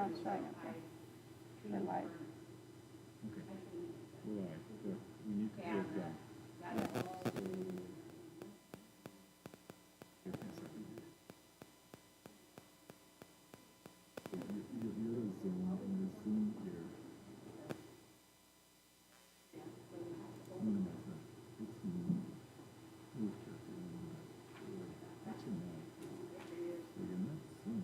it's showing up here. We're live. Okay. We're live. Good. We need to get it done. So, give me a second here. So you're a Zoom, and the Zoom here. Minimize that. It's move to actually not. So you're not Zoom.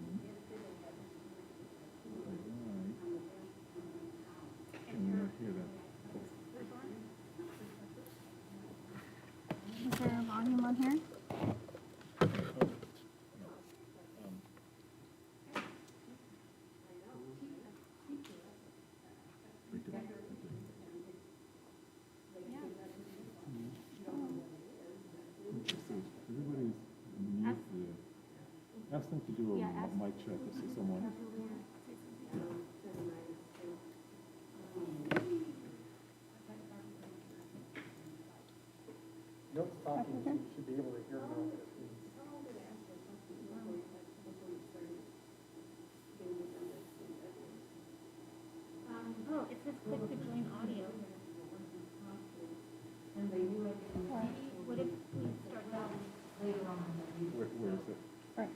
Alright. Can you not hear that? Is there a volume on here? Right there. Okay, so everybody's needs the, ask them to do a mic check if someone. Yeah. Nope's talking, so you should be able to hear her. Oh, it says click to join audio. What if we start that? Where is it? Right.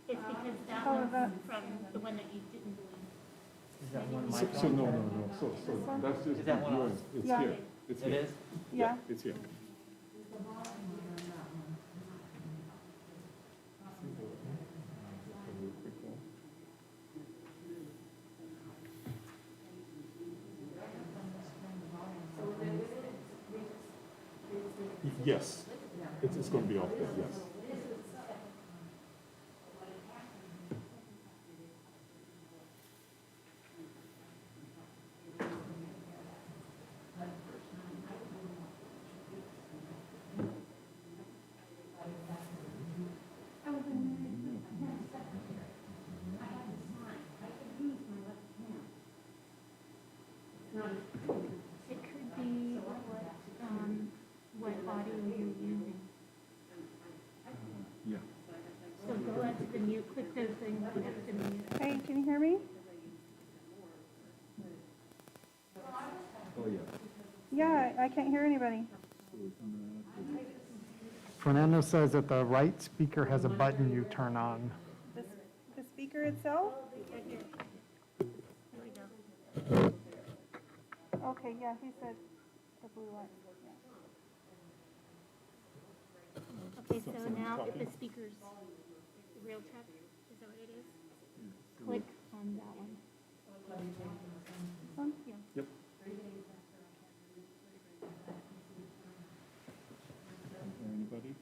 It's because that Oh, one's that- from the one that you didn't do. Is that one So no. So that's just Is that one yours. on? It's Yeah. here. It's It here. is? Yeah. It's here. Yes, it's going to be off there, yes. It could be what audio you're using. Yeah. So go up to the mute, click the thing next to the mute. Hey, can you hear me? Oh, yeah. Yeah, I can't hear anybody. So it's not, Fernando says that the right speaker has a button you turn on. The speaker itself? Right here. There we go. Okay, yeah, he said the blue light. Yeah. Okay, so now if the speaker's the real truck, is that what it is? Click on that one. This one? Yeah. Yep. Is there anybody?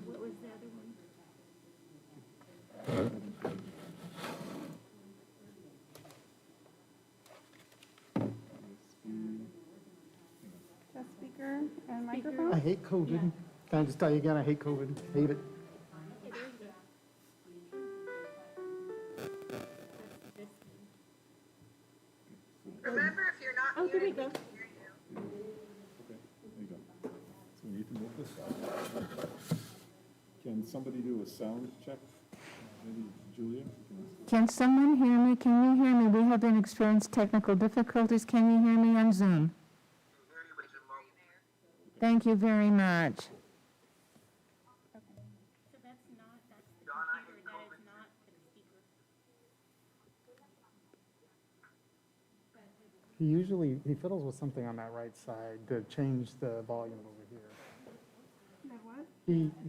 What was the other one? Just speaker and I microphone? hate COVID. Can I just tell you again, I hate COVID. Hate it. It is. This one. Remember, if you're not Oh, there we muted, go. we can hear you. Okay, there you go. So we need to move this. Can somebody do a sound check? Maybe Julia? Can someone hear me? Can you hear me? We have been experiencing technical difficulties. Can you hear me on Zoom? Thank you very much. So that's not, that's the computer, that is not the speaker. He fiddles with something on that right side to change the volume over here. The what?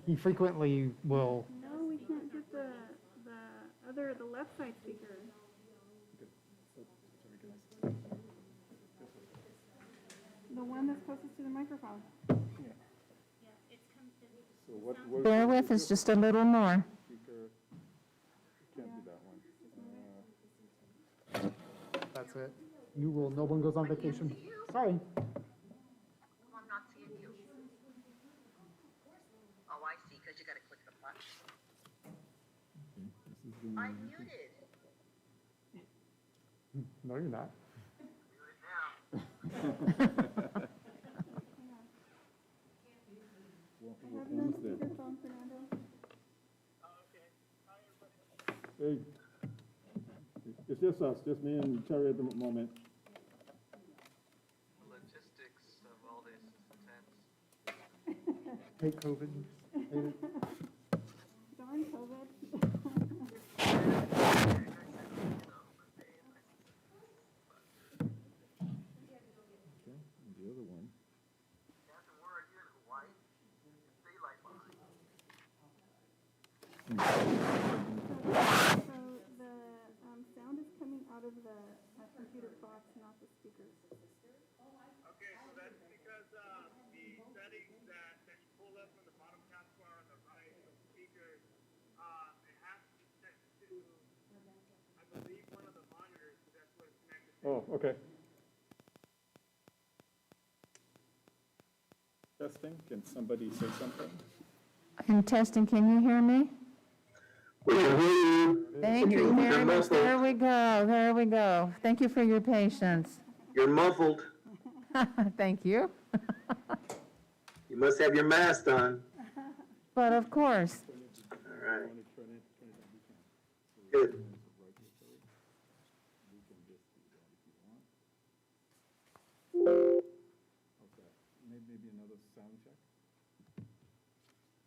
He frequently will, No, we can't get the left side speaker. The one that's closest to the microphone. Yeah, it's come to. So what? Bear with us just a little more. Speaker, can't do that one. that's it. You will, no one goes on vacation. Sorry. I'm not seeing you. Oh, I see, because you gotta click the button. Okay, this is the I'm muted. No, you're not. Muted now. Almost there. Speakerphone, Fernando. Hey, it's just us, just me and Terry at the moment. The logistics of all this is intense. Hate COVID. Hate it. Darn COVID. Okay, and the other one. Captain, where are you in Hawaii? It's daylight behind. So the sound is coming out of the computer box, not the speakers. Okay, so that's because the settings that you pulled up from the bottom taskbar on the right, the speakers, it has to be set to, I believe, one of the monitors, so that's what it's connected to. Oh, okay. Testing, can somebody say something? I'm testing, can you hear me? Thank you very much. There we go, there we go. Thank you for your patience. You're muffled. Thank you. You must have your mask on. But of course, All right. Good. Okay, maybe another sound check?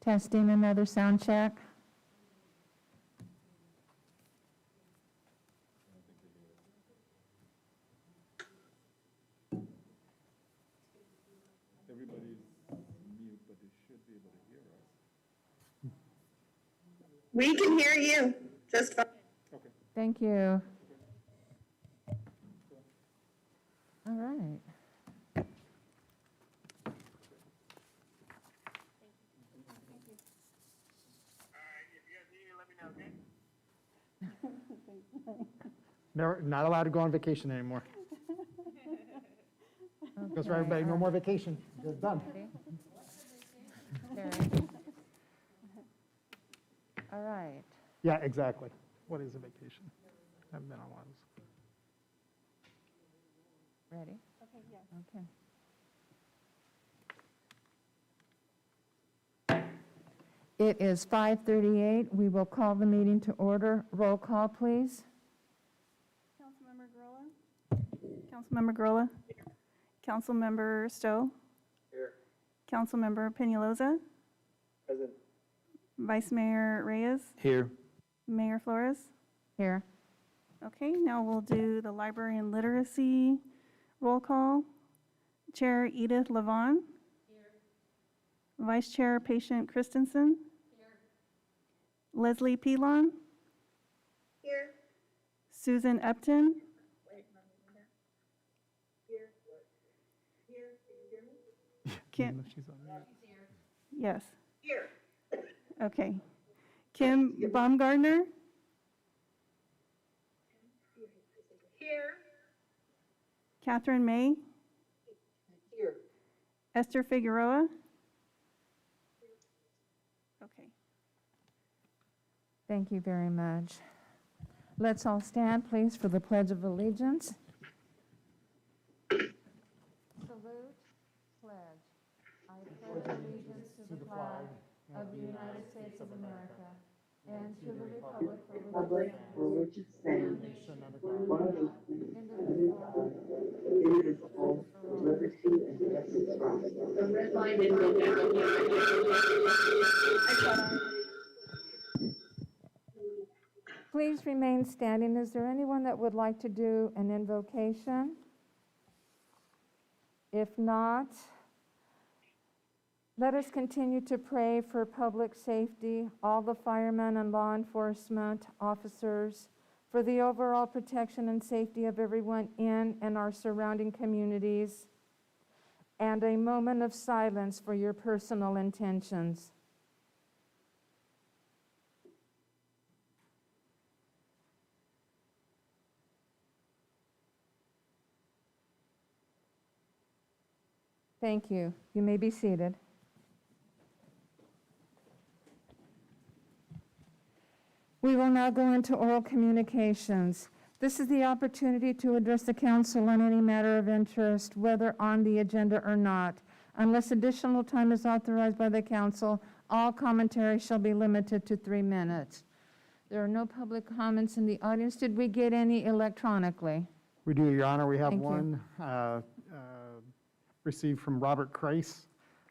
testing another sound check. Everybody's mute, but they should be able to hear us. We can hear you just fine. Okay. Thank you. All right. All right, if you guys need me, let me know, okay? Never, not allowed to go on vacation anymore. Goes for everybody, no more vacation. It's done. Carrie. All right. Yeah, exactly. What is a vacation? Haven't been on one. Ready? Okay, yes. Okay. It is 5:38. We will call the meeting to order. Roll call, please. Councilmember Grola? Councilmember Grola? Councilmember Stowe? Here. Councilmember Peñalosa? Present. Vice Mayor Reyes? Here. Mayor Flores? Here. Okay, now we'll do the library and literacy roll call. Chair Edith Levon. Vice Chair Patient Christensen. Leslie Pilon. Here. Susan Upton. Kim, She's on mute. yes, Here. okay. Kim Baumgardner. Here. Catherine May. Here. Esther Figueroa. Okay. Thank you very much. Let's all stand, please, for the Pledge of Allegiance. Salute, pledge. I pledge allegiance to the flag of the United States of America and to the republic for which it stands, one nation, indivisible, with liberty and justice for all. The red line is Please remain standing. Is there anyone that would like to do an invocation? If not, let us continue to pray for public safety, all the firemen and law enforcement officers, for the overall protection and safety of everyone in and our surrounding communities, and a moment of silence for your personal intentions. Thank you. You may be seated. We will now go into oral communications. This is the opportunity to address the council on any matter of interest, whether on the agenda or not. Unless additional time is authorized by the council, all commentary shall be limited to 3 minutes. There are no public comments in the audience. Did we get any electronically? We do, Your Honor. We have Thank you. one received from Robert Kreis.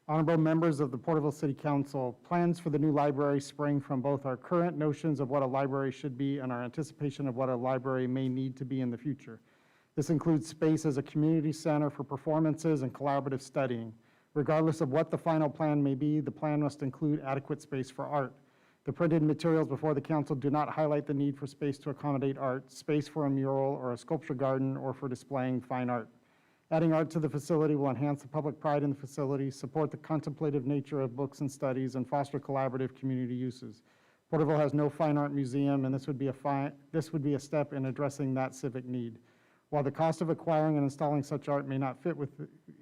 Honorable members of the Porterville City Council, plans for the new library spring from both our current notions of what a library should be and our anticipation of what a library may need to be in the future. This includes space as a community center for performances and collaborative studying. Regardless of what the final plan may be, the plan must include adequate space for art. The printed materials before the council do not highlight the need for space to accommodate art, space for a mural or a sculpture garden, or for displaying fine art. Adding art to the facility will enhance the public pride in the facility, support the contemplative nature of books and studies, and foster collaborative community uses. Porterville has no fine art museum, and this would be a step in addressing that civic need. While the cost of acquiring and installing such art may not fit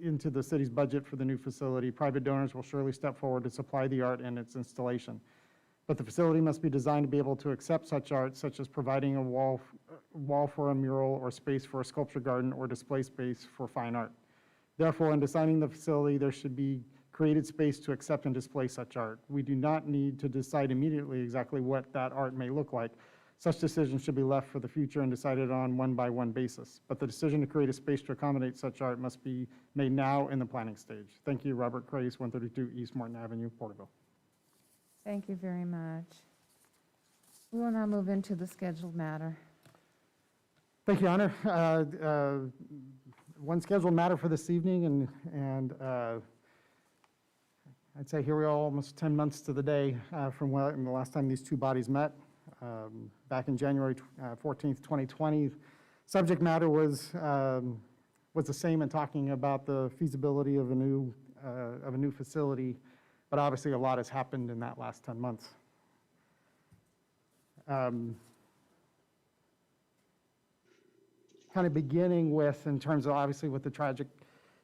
into the city's budget for the new facility, private donors will surely step forward to supply the art and its installation. But the facility must be designed to be able to accept such art, such as providing a wall for a mural or space for a sculpture garden or display space for fine art. Therefore, in designing the facility, there should be created space to accept and display such art. We do not need to decide immediately exactly what that art may look like. Such decisions should be left for the future and decided on one-by-one basis. But the decision to create a space to accommodate such art must be made now in the planning stage. Thank you, Robert Kreis, 132 East Morton Avenue, Porterville. Thank you very much. We will now move into the scheduled matter. Thank you, Honor. One scheduled matter for this evening, and I'd say here we are almost 10 months to the day from the last time these two bodies met, back in January 14th, 2020. Subject matter was the same in talking about the feasibility of a new facility, but obviously a lot has happened in that last 10 months. Kind of beginning with, in terms of obviously with the tragic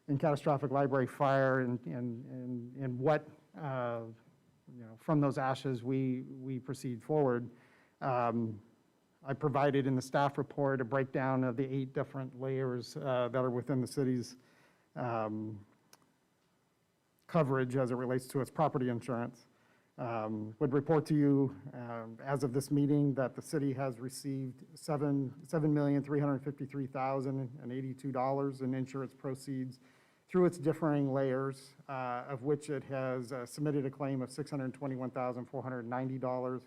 and catastrophic library fire and what, from those ashes we proceed forward. I provided in the staff report a breakdown of the 8 different layers that are within the city's coverage as it relates to its property insurance. Would report to you as of this meeting that the city has received $7,353,082 in insurance proceeds through its differing layers, of which it has submitted a claim of $621,490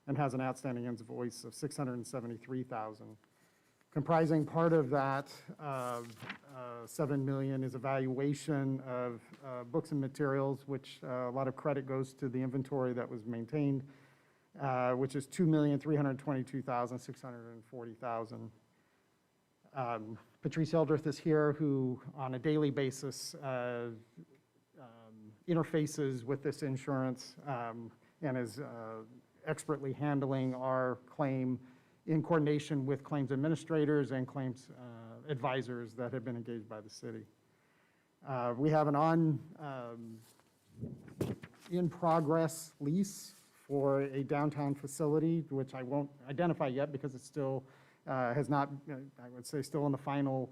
and has an outstanding invoice of $673,000. Comprising part of that $7 million is evaluation of books and materials, which a lot of credit goes to the inventory that was maintained, which is $2,322,640,000. Patrice Hildreth is here, who on a daily basis interfaces with this insurance and is expertly handling our claim in coordination with claims administrators and claims advisors that have been engaged by the city. We have an in-progress lease for a downtown facility, which I won't identify yet because it still has not, I would say, still in the final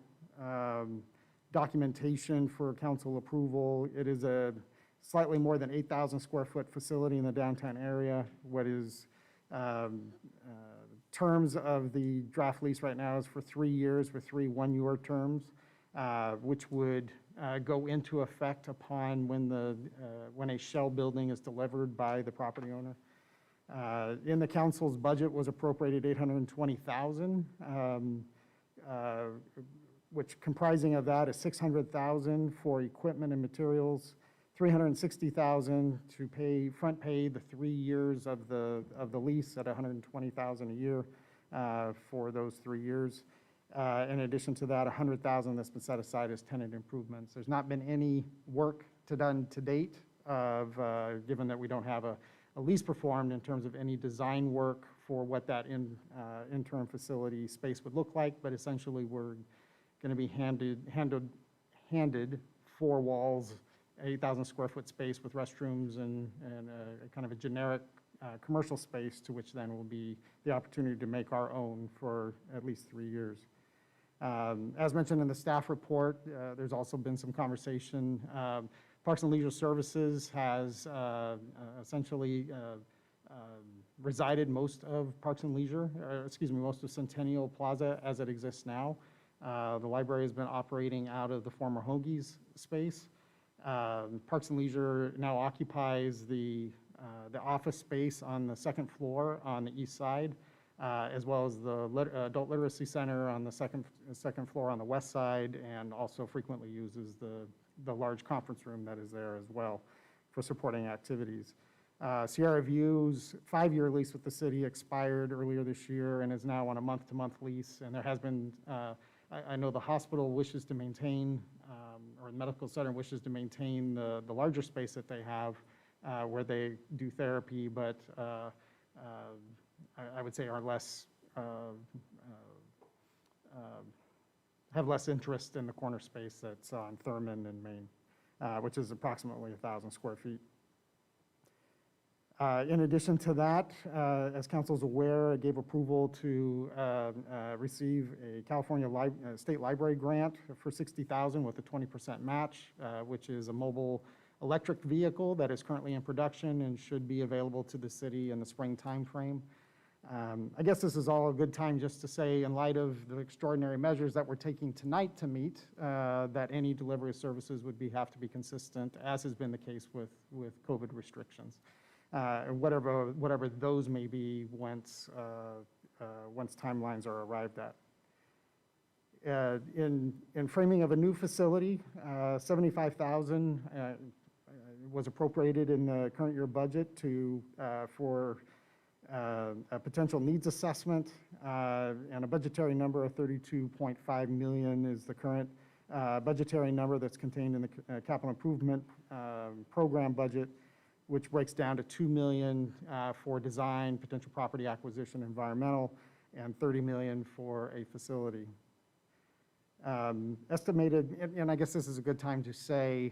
documentation for council approval. It is a slightly more than 8,000 square foot facility in the downtown area. What is terms of the draft lease right now is for 3 years with 3 one-year terms, which would go into effect upon when a shell building is delivered by the property owner. In the council's budget was appropriated $820,000, which comprising of that is $600,000 for equipment and materials, $360,000 to front pay the 3 years of the lease at $120,000 a year for those 3 years. In addition to that, $100,000 that's been set aside as tenant improvements. There's not been any work done to date given that we don't have a lease performed in terms of any design work for what that interim facility space would look like, but essentially we're going to be handed 4 walls, 8,000 square foot space with restrooms and a kind of a generic commercial space to which then will be the opportunity to make our own for at least 3 years. As mentioned in the staff report, there's also been some conversation. Parks and Leisure Services has essentially resided most of Parks and Leisure, most of Centennial Plaza as it exists now. The library has been operating out of the former Hoagie's space. Parks and Leisure now occupies the office space on the second floor on the east side, as well as the Adult Literacy Center on the second floor on the west side, and also frequently uses the large conference room that is there as well for supporting activities. Sierra View's 5-year lease with the city expired earlier this year and is now on a month-to-month lease. And there has been, I know the hospital wishes to maintain, or the medical center wishes to maintain the larger space that they have where they do therapy, but I would say are less, have less interest in the corner space that's on Thurman and Main, which is approximately 1,000 square feet. In addition to that, as council is aware, it gave approval to receive a California State Library grant for $60,000 with a 20% match, which is a mobile electric vehicle that is currently in production and should be available to the city in the spring timeframe. I guess this is all a good time just to say, in light of the extraordinary measures that we're taking tonight to meet, that any delivery of services would have to be consistent, as has been the case with COVID restrictions. Whatever those may be once timelines are arrived at. In framing of a new facility, $75,000 was appropriated in the current year budget for a potential needs assessment, and a budgetary number of $32.5 million is the current budgetary number that's contained in the capital improvement program budget, which breaks down to $2 million for design, potential property acquisition, environmental, and $30 million for a facility. Estimated, and I guess this is a good time to say,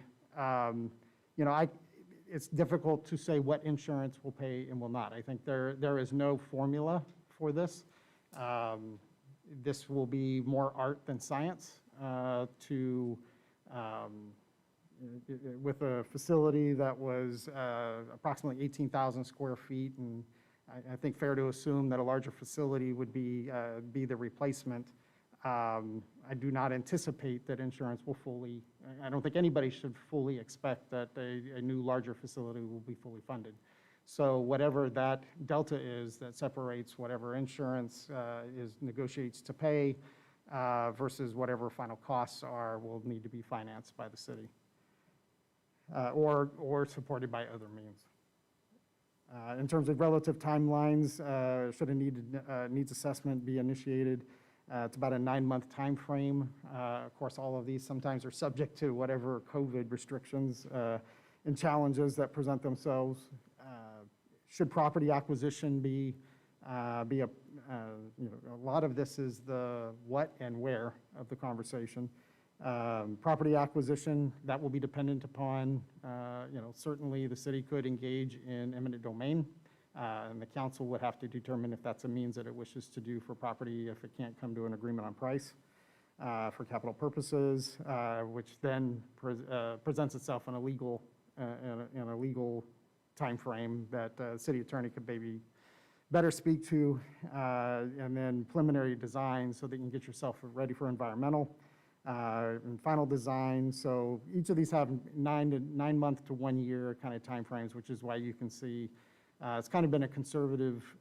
it's difficult to say what insurance will pay and will not. I think there is no formula for this. This will be more art than science with a facility that was approximately 18,000 square feet, and I think fair to assume that a larger facility would be the replacement. I do not anticipate that insurance will fully, I don't think anybody should fully expect that a new larger facility will be fully funded. So whatever that delta is that separates whatever insurance negotiates to pay versus whatever final costs are will need to be financed by the city. Or supported by other means. In terms of relative timelines, should a needs assessment be initiated, it's about a 9-month time frame. Of course, all of these sometimes are subject to whatever COVID restrictions and challenges that present themselves. Should property acquisition be a lot of this is the what and where of the conversation. Property acquisition, that will be dependent upon, certainly the city could engage in eminent domain, and the council would have to determine if that's a means that it wishes to do for property if it can't come to an agreement on price for capital purposes, which then presents itself in a legal time frame that the city attorney could maybe better speak to, and then preliminary design so that you can get yourself ready for environmental. And final design, so each of these have 9 month to 1 year kind of timeframes, which is why you can see it's kind of been a conservative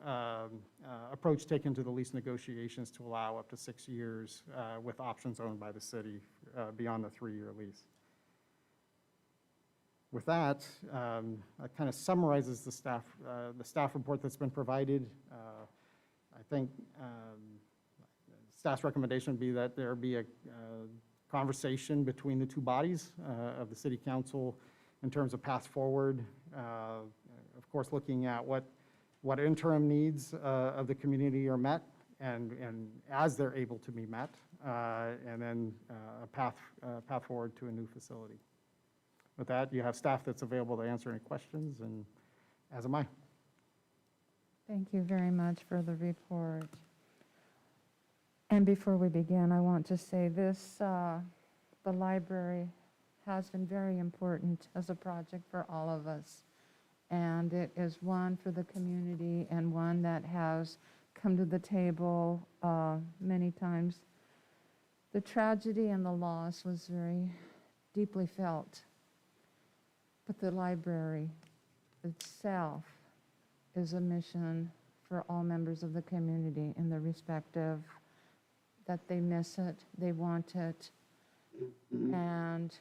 approach taken to the lease negotiations to allow up to 6 years with options owned by the city beyond the 3-year lease. With that, that kind of summarizes the staff report that's been provided. I think staff's recommendation would be that there be a conversation between the two bodies of the city council in terms of path forward. Of course, looking at what interim needs of the community are met and as they're able to be met, and then a path forward to a new facility. With that, you have staff that's available to answer any questions, and as am I. Thank you very much for the report. And before we begin, I want to say this, the library has been very important as a project for all of us. and it is one for the community and one that has come to the table many times. The tragedy and the loss was very deeply felt, but the library itself is a mission for all members of the community in the respective that they miss it, they want it. And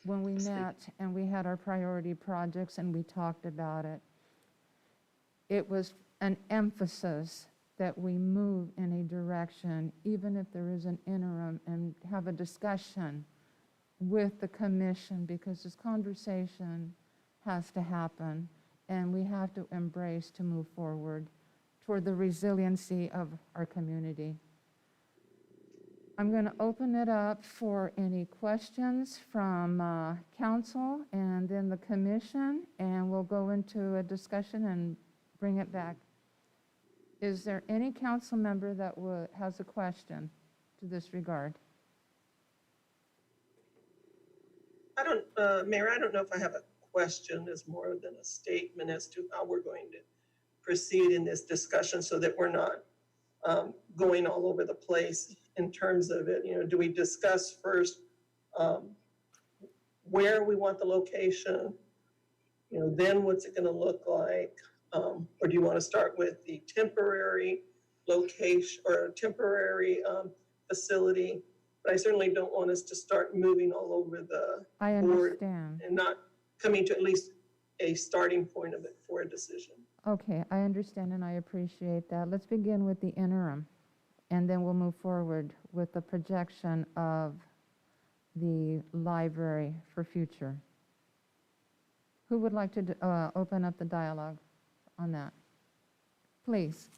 when we met and we had our priority projects and we talked about it, it was an emphasis that we move in a direction, even if there is an interim, and have a discussion with the commission, because this conversation has to happen, and we have to embrace to move forward toward the resiliency of our community. I'm going to open it up for any questions from council and then the commission, and we'll go into a discussion and bring it back. Is there any council member that has a question to this regard? Mayor, I don't know if I have a question as more than a statement as to how we're going to proceed in this discussion so that we're not going all over the place in terms of it. You know, do we discuss first where we want the location? You know, then what's it going to look like? Or do you want to start with the temporary location or temporary facility? But I certainly don't want us to start moving all over the I board understand. and not coming to at least a starting point of it for a decision. Okay, I understand and I appreciate that. Let's begin with the interim, and then we'll move forward with the projection of the library for future. Who would like to open up the dialogue on that? Please.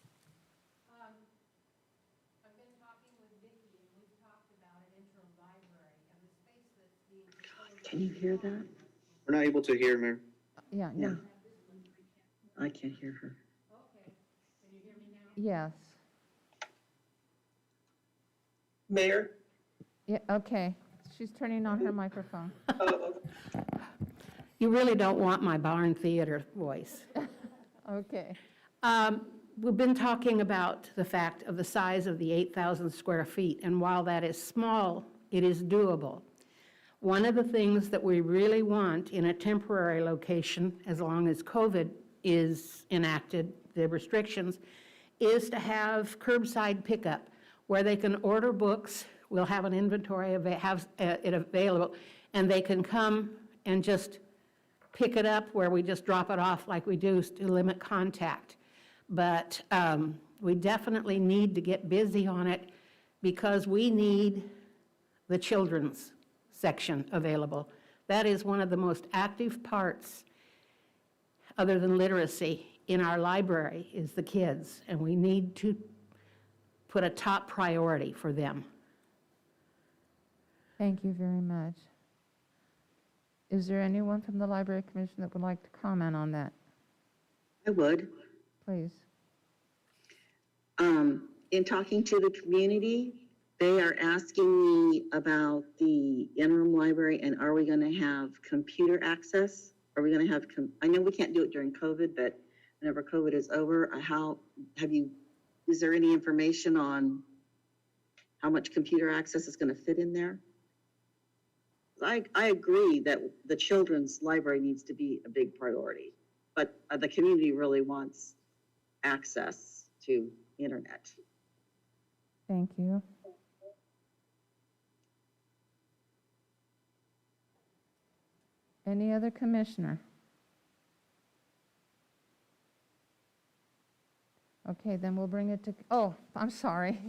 I've been talking with Vicki, and we've talked about an interim library and the space that's being proposed. Can you hear that? We're not able to hear, Mayor. Yeah. I can't hear her. Okay, can you hear me now? Yes. Mayor? Yeah, okay. She's turning on her microphone. You really don't want my barn theater voice. Okay. We've been talking about the fact of the size of the 8,000 square feet, and while that is small, it is doable. One of the things that we really want in a temporary location, as long as COVID is enacted, the restrictions, is to have curbside pickup where they can order books. We'll have an inventory, have it available, and they can come and just pick it up where we just drop it off like we do to limit contact. But we definitely need to get busy on it because we need the children's section available. That is one of the most active parts, other than literacy, in our library is the kids, and we need to put a top priority for them. Thank you very much. Is there anyone from the Library Commission that would like to comment on that? I would. Please. In talking to the community, they are asking me about the interim library and are we going to have computer access? Are we going to have, I know we can't do it during COVID, but whenever COVID is over, is there any information on how much computer access is going to fit in there? I agree that the children's library needs to be a big priority, but the community really wants access to internet. Thank you. Any other commissioner? Okay, then we'll bring it to, oh, I'm sorry.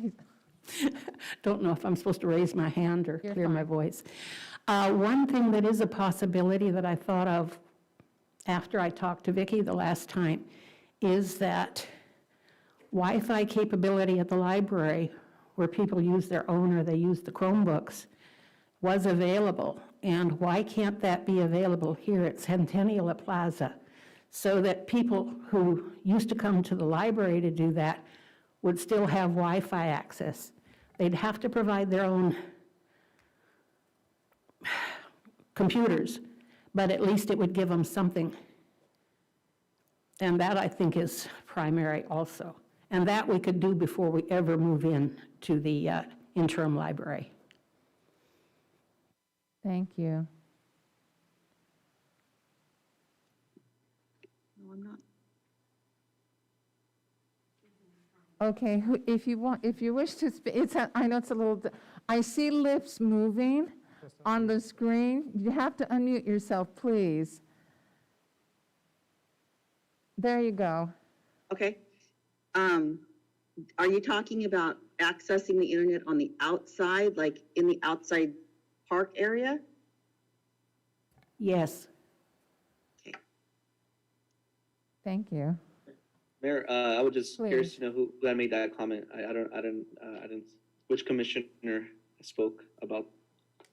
Don't know if I'm supposed to raise my hand or You're clear my fine. voice. One thing that is a possibility that I thought of after I talked to Vicki the last time is that Wi-Fi capability at the library, where people use their own or they use the Chromebooks, was available. And why can't that be available here at Centennial Plaza? So that people who used to come to the library to do that would still have Wi-Fi access. They'd have to provide their own computers, but at least it would give them something And that, I think, is primary also. And that we could do before we ever move in to the interim library. Thank you. No, I'm not. Okay, if you wish to speak, I know it's a little, I see lips moving on the screen. You have to unmute yourself, please. There you go. Okay. Are you talking about accessing the internet on the outside, like in the outside park area? Yes. Thank you. Mayor, I was just curious Please. to know who had made that comment. I didn't, which commissioner spoke about?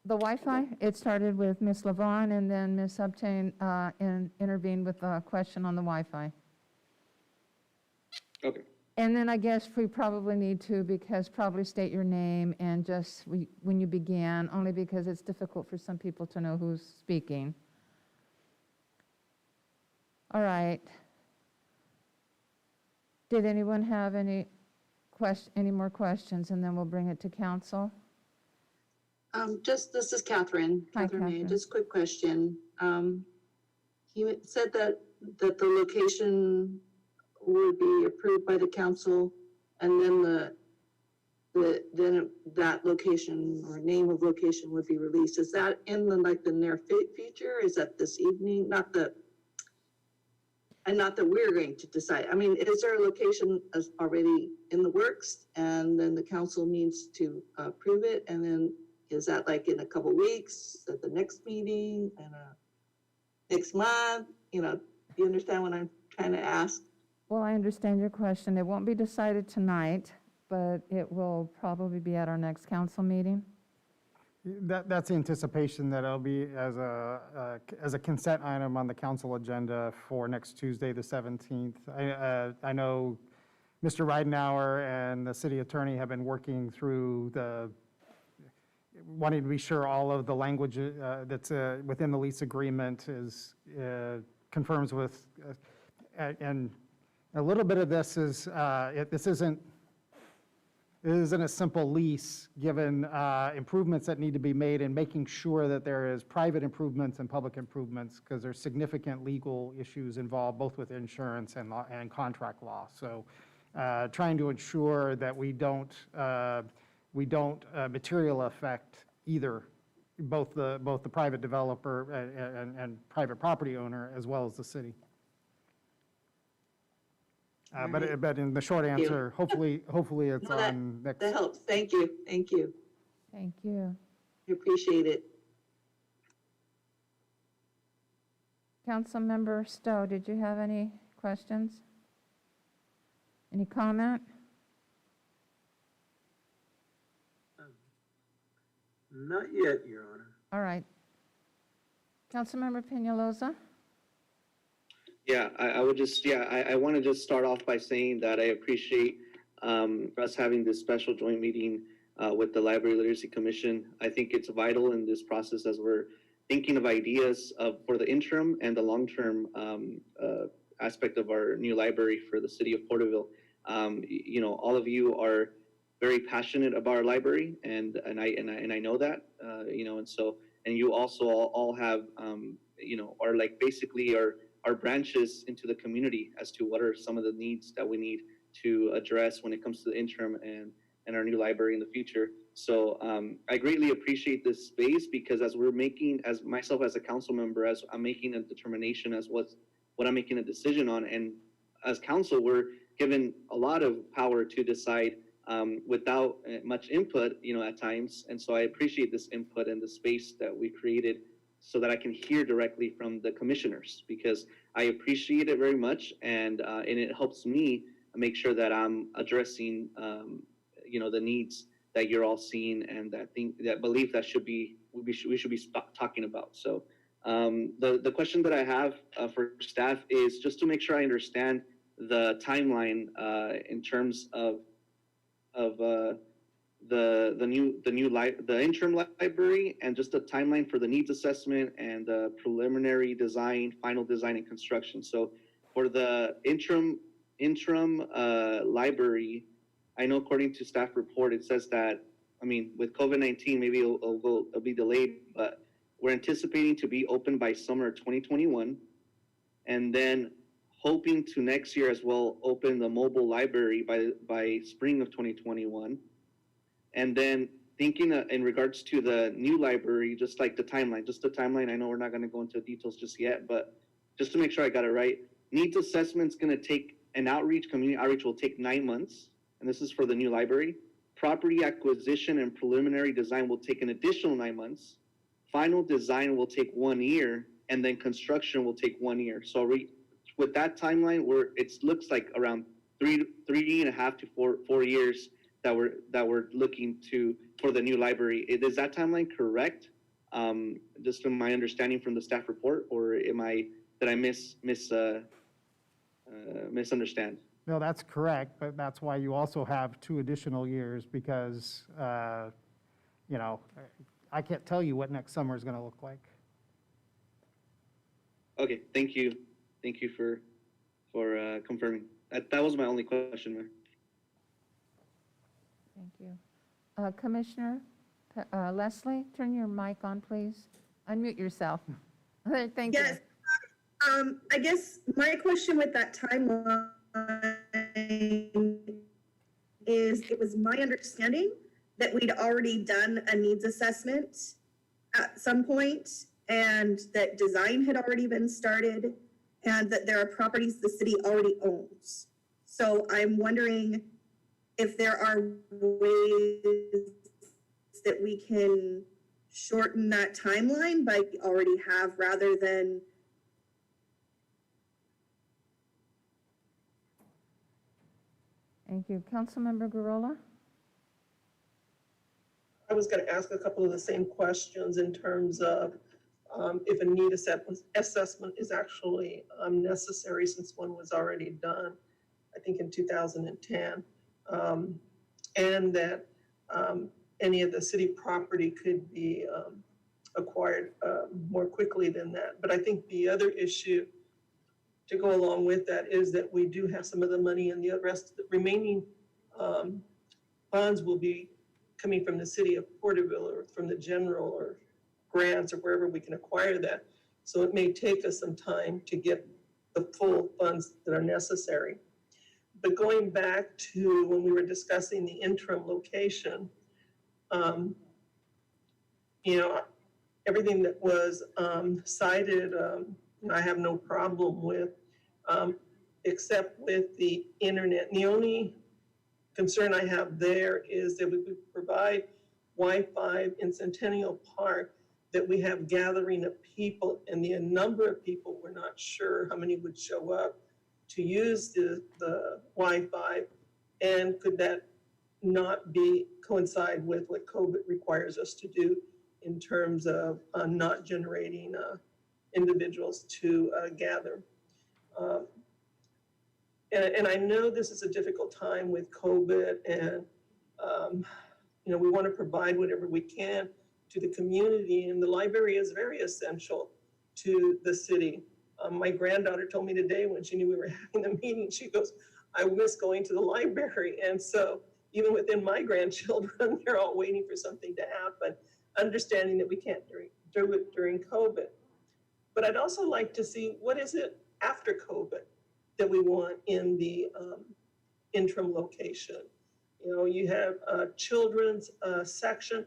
The Wi-Fi, it started with Ms. Levon, and then Ms. Subtain intervened with a question on the Wi-Fi. Okay. And then I guess we probably need to, because probably state your name and just when you began, only because it's difficult for some people to know who's speaking. All right. Did anyone have any more questions, and then we'll bring it to council? This is Catherine. Hi, Catherine May. Catherine. Just a quick question. He said that the location would be approved by the council, and then that location or name of location would be released. Is that in the near future? Is that this evening? Not that we're going to decide. I mean, is there a location already in the works, and then the council needs to approve it, and then is that like in a couple weeks, at the next meeting, and next month? You know, do you understand what I'm trying to ask? Well, I understand your question. It won't be decided tonight, but it will probably be at our next council meeting. That's the anticipation that it'll be as a consent item on the council agenda for next Tuesday, the 17th. I know Mr. Ridenhour and the city attorney have been working through wanting to be sure all of the language that's within the lease agreement confirms with, and a little bit of this is, this isn't a simple lease, given improvements that need to be made and making sure that there is private improvements and public improvements, because there's significant legal issues involved, both with insurance and contract law. So trying to ensure that we don't material affect either both the private developer and private property owner, as well as the city. But in the short answer, hopefully it's No, on next. That helps. Thank you. Thank you. Thank you. I appreciate it. Councilmember Stowe, did you have any questions? Any comment? Not yet, Your Honor. All right. Councilmember Peñalosa? Yeah, I would just, I want to just start off by saying that I appreciate us having this special joint meeting with the Library Literacy Commission. I think it's vital in this process as we're thinking of ideas for the interim and the long-term aspect of our new library for the city of Porterville. You know, all of you are very passionate about our library, and I know that, you know, and you also all have, you know, are like basically our branches into the community as to what are some of the needs that we need to address when it comes to the interim and our new library in the future. So I greatly appreciate this space, because as we're making, as myself as a council member, as I'm making a determination as what I'm making a decision on, and as council, we're given a lot of power to decide without much input, you know, at times. And so I appreciate this input and the space that we created so that I can hear directly from the commissioners, because I appreciate it very much, and it helps me make sure that I'm addressing, you know, the needs that you're all seeing, and that belief that we should be talking about. So the question that I have for staff is just to make sure I understand the timeline in terms of the interim library, and just the timeline for the needs assessment and the preliminary design, final design, and construction. So for the interim library, I know according to staff report, it says that, I mean, with COVID-19, maybe it'll be delayed, but we're anticipating to be open by summer 2021. And then hoping to next year as well, open the mobile library by spring of 2021. And then thinking in regards to the new library, just the timeline, I know we're not gonna go into details just yet, but just to make sure I got it right, needs assessment's gonna take community outreach will take 9 months, and this is for the new library. Property acquisition and preliminary design will take an additional 9 months. Final design will take 1 year, and then construction will take 1 year. So with that timeline, it looks like around 3.5 to 4 years that we're looking to for the new library. Is that timeline correct? Just from my understanding from the staff report, or did I misunderstand? No, that's correct, but that's why you also have 2 additional years because, you know, I can't tell you what next summer is going to look like. Okay, thank you. Thank you for confirming. That was my only question, Mayor. Thank you. Commissioner Leslie, turn your mic on, please. Unmute yourself. Thank you. Yes. I guess my question with that timeline is, it was my understanding that we'd already done a needs assessment at some point, and that design had already been started, and that there are properties the city already owns. So I'm wondering if there are ways that we can shorten that timeline by already have, rather than. Thank you. Councilmember Gurrola? I was going to ask a couple of the same questions in terms of if a need assessment is actually necessary, since one was already done, I think in 2010, and that any of the city property could be acquired more quickly than that. But I think the other issue to go along with that is that we do have some of the money, and the rest, the remaining funds will be coming from the city of Porterville or from the general or grants or wherever we can acquire that. So it may take us some time to get the full funds that are necessary. But going back to when we were discussing the interim location, you know, everything that was cited, I have no problem with, except with the internet. And the only concern I have there is that we would provide Wi-Fi in Centennial Park, that we have gathering of people, and the number of people, we're not sure how many would show up to use the Wi-Fi, and could that not coincide with what COVID requires us to do in terms of not generating individuals to gather. And I know this is a difficult time with COVID, and you know, we want to provide whatever we can to the community, and the library is very essential to the city. My granddaughter told me today when she knew we were having the meeting, she goes, I miss going to the library. And so even within my grandchildren, they're all waiting for something to happen, understanding that we can't do it during COVID. But I'd also like to see, what is it after COVID that we want in the interim location? You know, you have a children's section,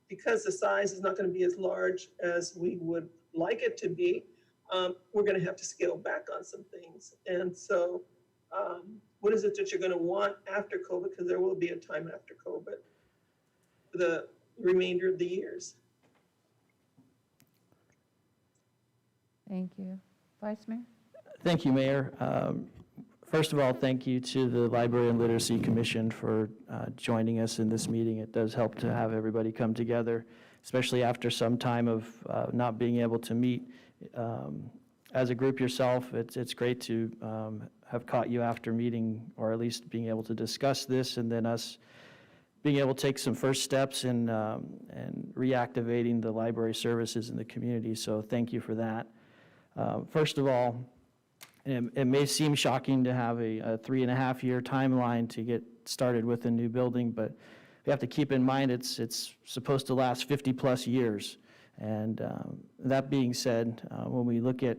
because the size is not going to be as large as we would like it to be. We're going to have to scale back on some things. And so what is it that you're going to want after COVID? Because there will be a time after COVID for the remainder of the years. Thank you. Vice Mayor? Thank you, Mayor. First of all, thank you to the Library and Literacy Commission for joining us in this meeting. It does help to have everybody come together, especially after some time of not being able to meet. As a group yourself, it's great to have caught you after meeting, or at least being able to discuss this, and then us being able to take some first steps in reactivating the library services in the community. So thank you for that. First of all, And it may seem shocking to have a 3.5-year timeline to get started with a new building, but we have to keep in mind it's supposed to last 50-plus years. And that being said, when we look at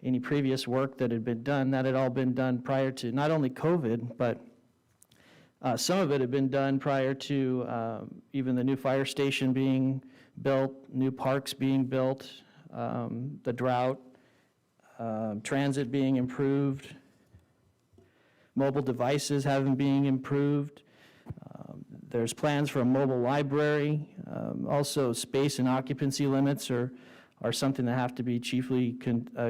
any previous work that had been done, that had all been done prior to not only COVID, but some of it had been done prior to even the new fire station being built, new parks being built, the drought, transit being improved, mobile devices having being improved. There's plans for a mobile library. Also, space and occupancy limits are something that have to be chiefly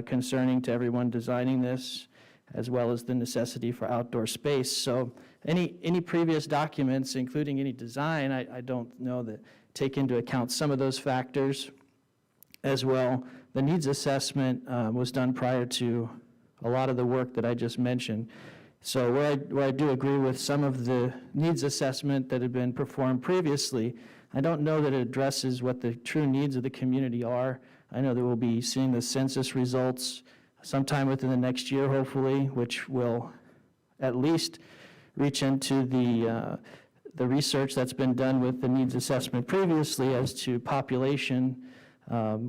concerning to everyone designing this, as well as the necessity for outdoor space. So any previous documents, including any design, I don't know that take into account some of those factors as well. The needs assessment was done prior to a lot of the work that I just mentioned. So where I do agree with some of the needs assessment that had been performed previously, I don't know that it addresses what the true needs of the community are. I know that we'll be seeing the census results sometime within the next year, hopefully, which will at least reach into the research that's been done with the needs assessment previously as to population,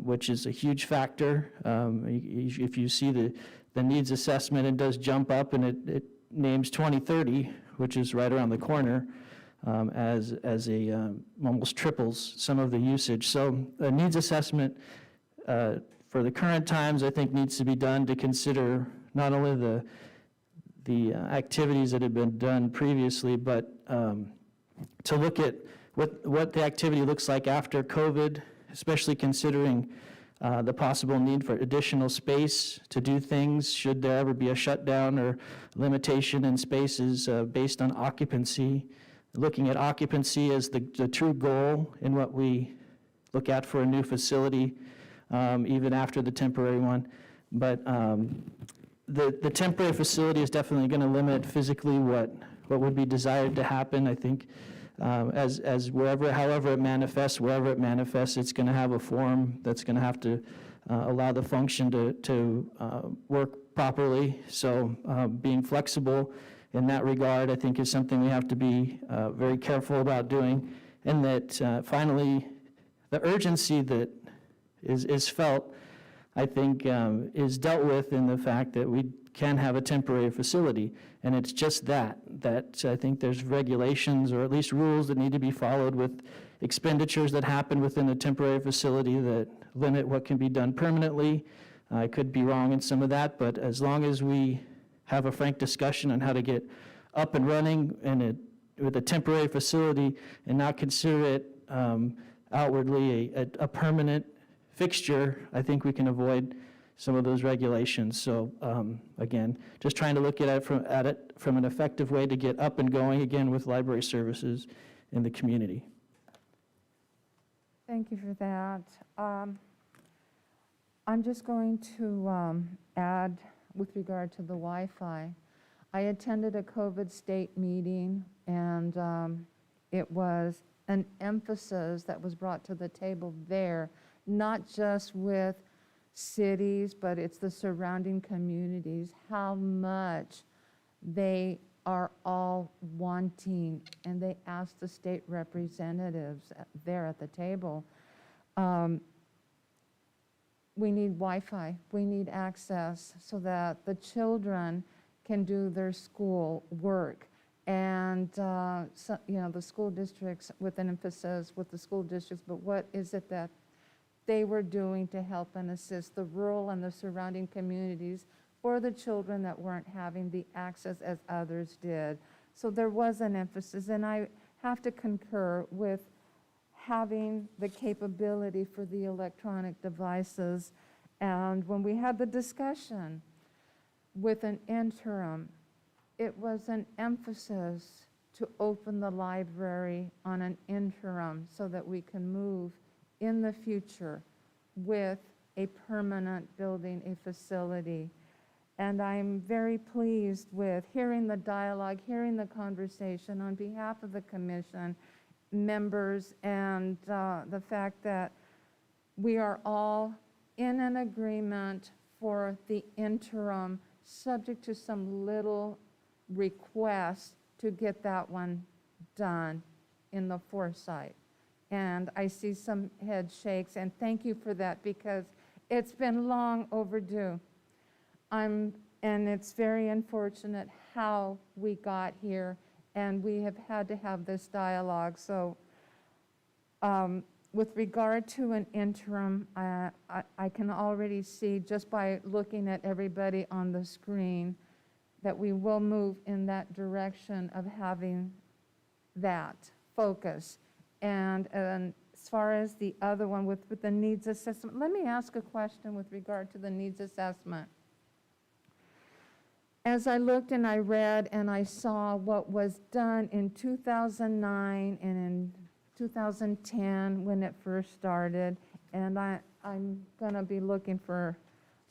which is a huge factor. If you see the needs assessment, it does jump up, and it names 2030, which is right around the corner, as almost triples some of the usage. So a needs assessment for the current times, I think, needs to be done to consider not only the activities that have been done previously, but to look at what the activity looks like after COVID, especially considering the possible need for additional space to do things should there ever be a shutdown or limitation in spaces based on occupancy. Looking at occupancy as the true goal in what we look at for a new facility, even after the temporary one. But the temporary facility is definitely going to limit physically what would be desired to happen. I think however it manifests, it's going to have a form that's going to have to allow the function to work properly. So being flexible in that regard, I think, is something we have to be very careful about doing. And that finally, the urgency that is felt, I think, is dealt with in the fact that we can have a temporary facility. And it's just that I think there's regulations or at least rules that need to be followed with expenditures that happen within a temporary facility that limit what can be done permanently. I could be wrong in some of that, but as long as we have a frank discussion on how to get up and running with a temporary facility and not consider it outwardly a permanent fixture, I think we can avoid some of those regulations. So again, just trying to look at it from an effective way to get up and going again with library services in the community. Thank you for that. I'm just going to add with regard to the Wi-Fi. I attended a COVID state meeting, and it was an emphasis that was brought to the table there, not just with cities, but it's the surrounding communities, how much they are all wanting, and they asked the state representatives there at the table, we need Wi-Fi, we need access so that the children can do their school work. And, the school districts, with an emphasis with the school districts, but what is it that they were doing to help and assist the rural and the surrounding communities for the children that weren't having the access as others did. So there was an emphasis, and I have to concur with having the capability for the electronic devices. And when we had the discussion with an interim, it was an emphasis to open the library on an interim so that we can move in the future with a permanent building, a facility. And I'm very pleased with hearing the dialogue, hearing the conversation on behalf of the commission members, and the fact that we are all in an agreement for the interim subject to some little request to get that one done in the foresight. And I see some head shakes, and thank you for that, because it's been long overdue. And it's very unfortunate how we got here, and we have had to have this dialogue. So with regard to an interim, I can already see, just by looking at everybody on the screen, that we will move in that direction of having that focus. And as far as the other one with the needs assessment, let me ask a question with regard to the needs assessment. As I looked and I read and I saw what was done in 2009 and in 2010 when it first started, and I'm going to be looking for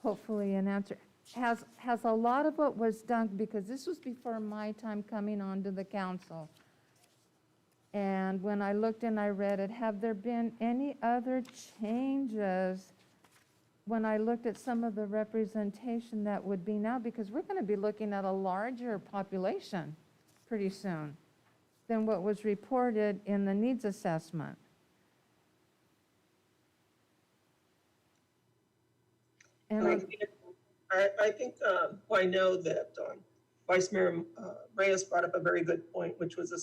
hopefully an answer. Has a lot of what was done, because this was before my time coming onto the council, and when I looked and I read it, have there been any other changes when I looked at some of the representation that would be now? Because we're going to be looking at a larger population pretty soon than what was reported in the needs assessment. And I think, well, I know that Vice Mayor Reyes brought up a very good point, which was the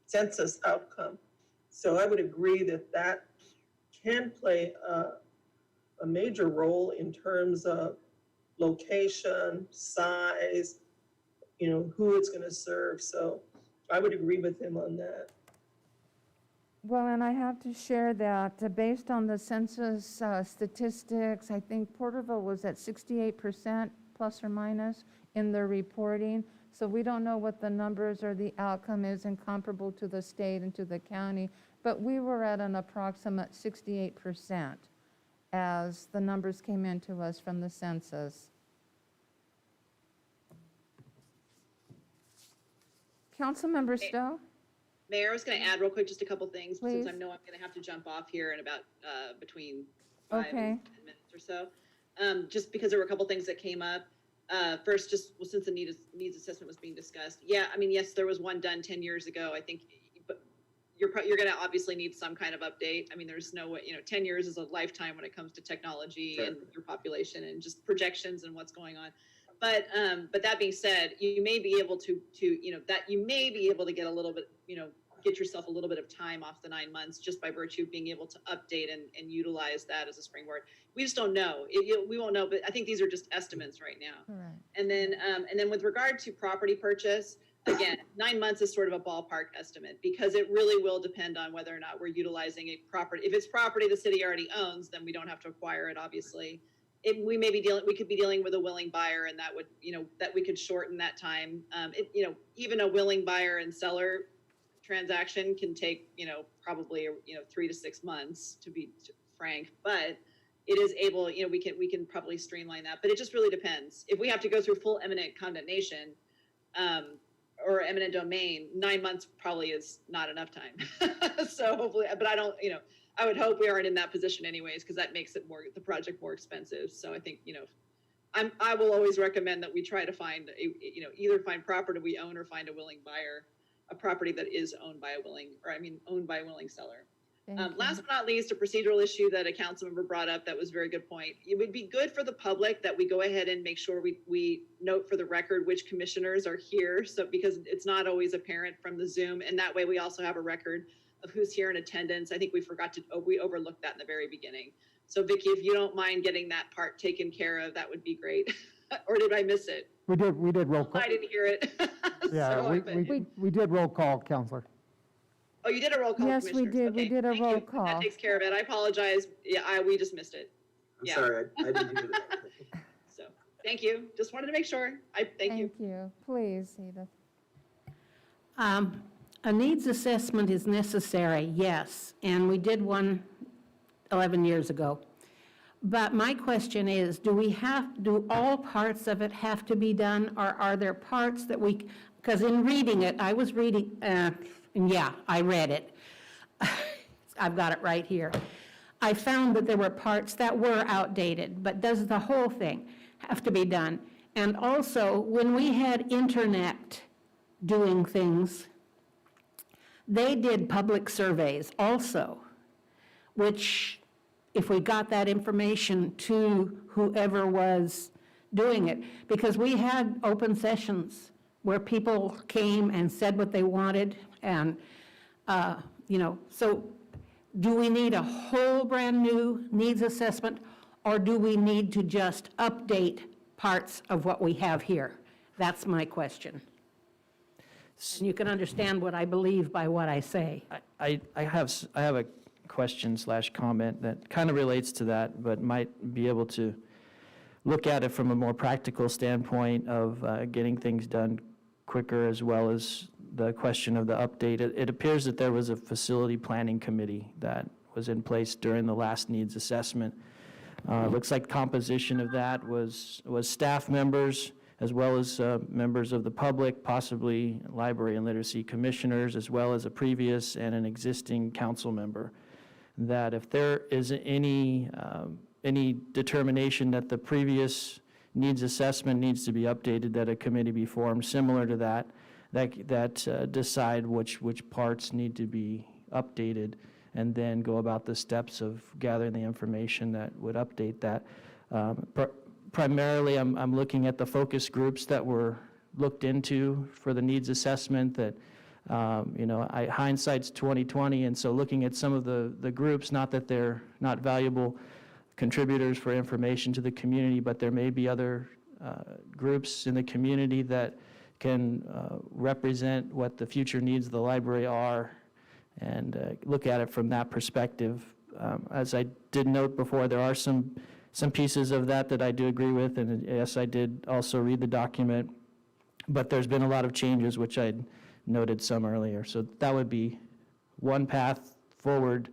census outcome. So I would agree that that can play a major role in terms of location, size, you know, who it's going to serve. So I would agree with him on that. Well, and I have to share that based on the census statistics, I think Porterville was at 68% plus or minus in their reporting. So we don't know what the numbers or the outcome is and comparable to the state and to the county, but we were at an approximate 68% as the numbers came into us from the census. Councilmember Stowe? Mayor, I was going to add real quick just a couple things, Please. since I know I'm going to have to jump off here in about between 5 Okay. and 10 minutes or so. Just because there were a couple things that came up. First, just since the needs assessment was being discussed. Yeah, I mean, yes, there was one done 10 years ago. I think, but you're going to obviously need some kind of update. I mean, there's no way, 10 years is a lifetime when it comes to technology and your population and just projections and what's going on. But that being said, you may be able to get a little bit, get yourself a little bit of time off the 9 months just by virtue of being able to update and utilize that as a springboard. We just don't know. We won't know, but I think these are just estimates right now. Right. And then with regard to property purchase, again, 9 months is sort of a ballpark estimate because it really will depend on whether or not we're utilizing a property. If it's property the city already owns, then we don't have to acquire it, obviously. We could be dealing with a willing buyer, and that would, that we could shorten that time. Even a willing buyer and seller transaction can take, probably, 3 to 6 months to be frank, but it is able, we can probably streamline that, but it just really depends. If we have to go through full eminent condemnation, or eminent domain, 9 months probably is not enough time. So hopefully, but I would hope we aren't in that position anyways, because that makes it the project more expensive. So I think, I will always recommend that we try to find, either find property we own or find a willing buyer, a property that is owned by a willing seller. Last but not least, a procedural issue that a council member brought up that was a very good point. It would be good for the public that we go ahead and make sure we note for the record which commissioners are here. So because it's not always apparent from the Zoom, and that way we also have a record of who's here in attendance. I think we overlooked that in the very beginning. So Vicki, if you don't mind getting that part taken care of, that would be great. Or did I miss it? We did roll call. I didn't hear it. Yeah, So, we did roll call, Counselor. Oh, you did a roll call, Yes, we Commissioners. did. We Okay, did a thank roll you. call. That takes care of it. I apologize. Yeah, we just missed it. I'm Yeah. sorry, I didn't hear that. So, thank you. Just wanted to make sure. Thank you. Thank you. Please, Edith. A needs assessment is necessary, yes, and we did one 11 years ago. But my question is, do all parts of it have to be done, or are there parts that because in reading it, I was reading, and yeah, I read it. I've got it right here. I found that there were parts that were outdated, but does the whole thing. have to be done. And also, when we had internet doing things, they did public surveys also, which if we got that information to whoever was doing it, because we had open sessions where people came and said what they wanted, and, so do we need a whole brand-new needs assessment, or do we need to just update parts of what we have here? That's my question. And you can understand what I believe by what I say. I have a question/comment that kind of relates to that, but might be able to look at it from a more practical standpoint of getting things done quicker, as well as the question of the update. It appears that there was a facility planning committee that was in place during the last needs assessment. Looks like composition of that was staff members, as well as members of the public, possibly library and literacy commissioners, as well as a previous and an existing council member. That if there is any determination that the previous needs assessment needs to be updated, that a committee be formed similar to that decide which parts need to be updated, and then go about the steps of gathering the information that would update that. Primarily, I'm looking at the focus groups that were looked into for the needs assessment. That hindsight's 20/20, and so looking at some of the groups, not that they're not valuable contributors for information to the community, but there may be other groups in the community that can represent what the future needs of the library are, and look at it from that perspective. As I did note before, there are some pieces of that I do agree with, and yes, I did also read the document, but there's been a lot of changes, which I noted some earlier. So that would be one path forward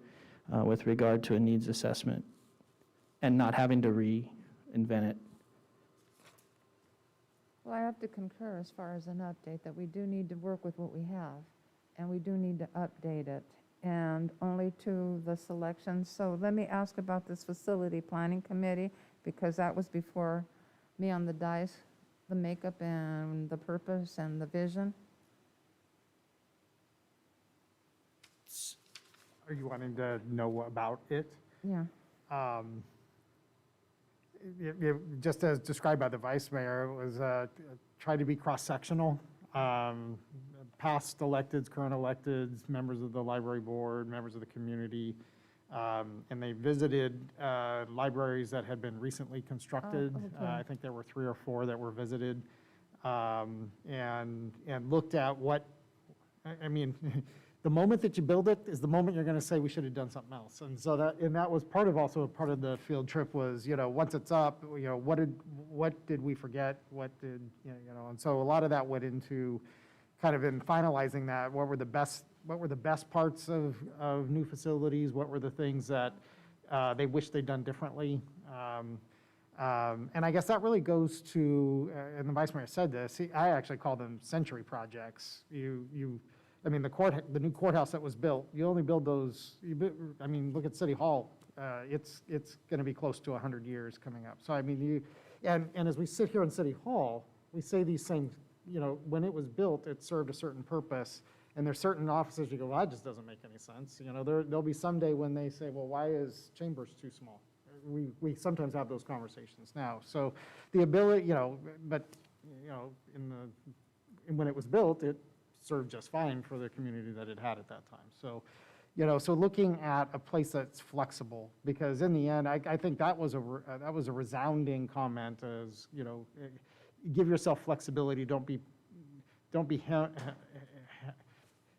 with regard to a needs assessment, and not having to reinvent it. Well, I have to concur as far as an update, that we do need to work with what we have, and we do need to update it, and only to the selections. So let me ask about this facility planning committee, because that was before me on the dais, the makeup and the purpose and the vision. Are you wanting to know about it? Yeah. Just as described by the vice mayor, it was try to be cross-sectional. Past electeds, current electeds, members of the library board, members of the community, and they visited libraries that had been recently constructed. Okay. I think there were 3 or 4 that were visited, and looked at what, I mean, the moment that you build it is the moment you're going to say we should have done something else. And so that was part of the field trip was, once it's up, what did we forget? And so a lot of that went into kind of in finalizing that, what were the best parts of new facilities? What were the things that they wish they'd done differently? And I guess that really goes to, and the vice mayor said this, I actually call them century projects. I mean, the new courthouse that was built, you only build those, look at City Hall. It's going to be close to 100 years coming up. So, I mean, and as we sit here in City Hall, we say these things, when it was built, it served a certain purpose. And there's certain offices you go, well, that just doesn't make any sense. There'll be someday when they say, well, why is Chambers too small? We sometimes have those conversations now. So the ability, when it was built, it served just fine for the community that it had at that time. So, so looking at a place that's flexible, because in the end, I think that was a resounding comment as, give yourself flexibility. Don't be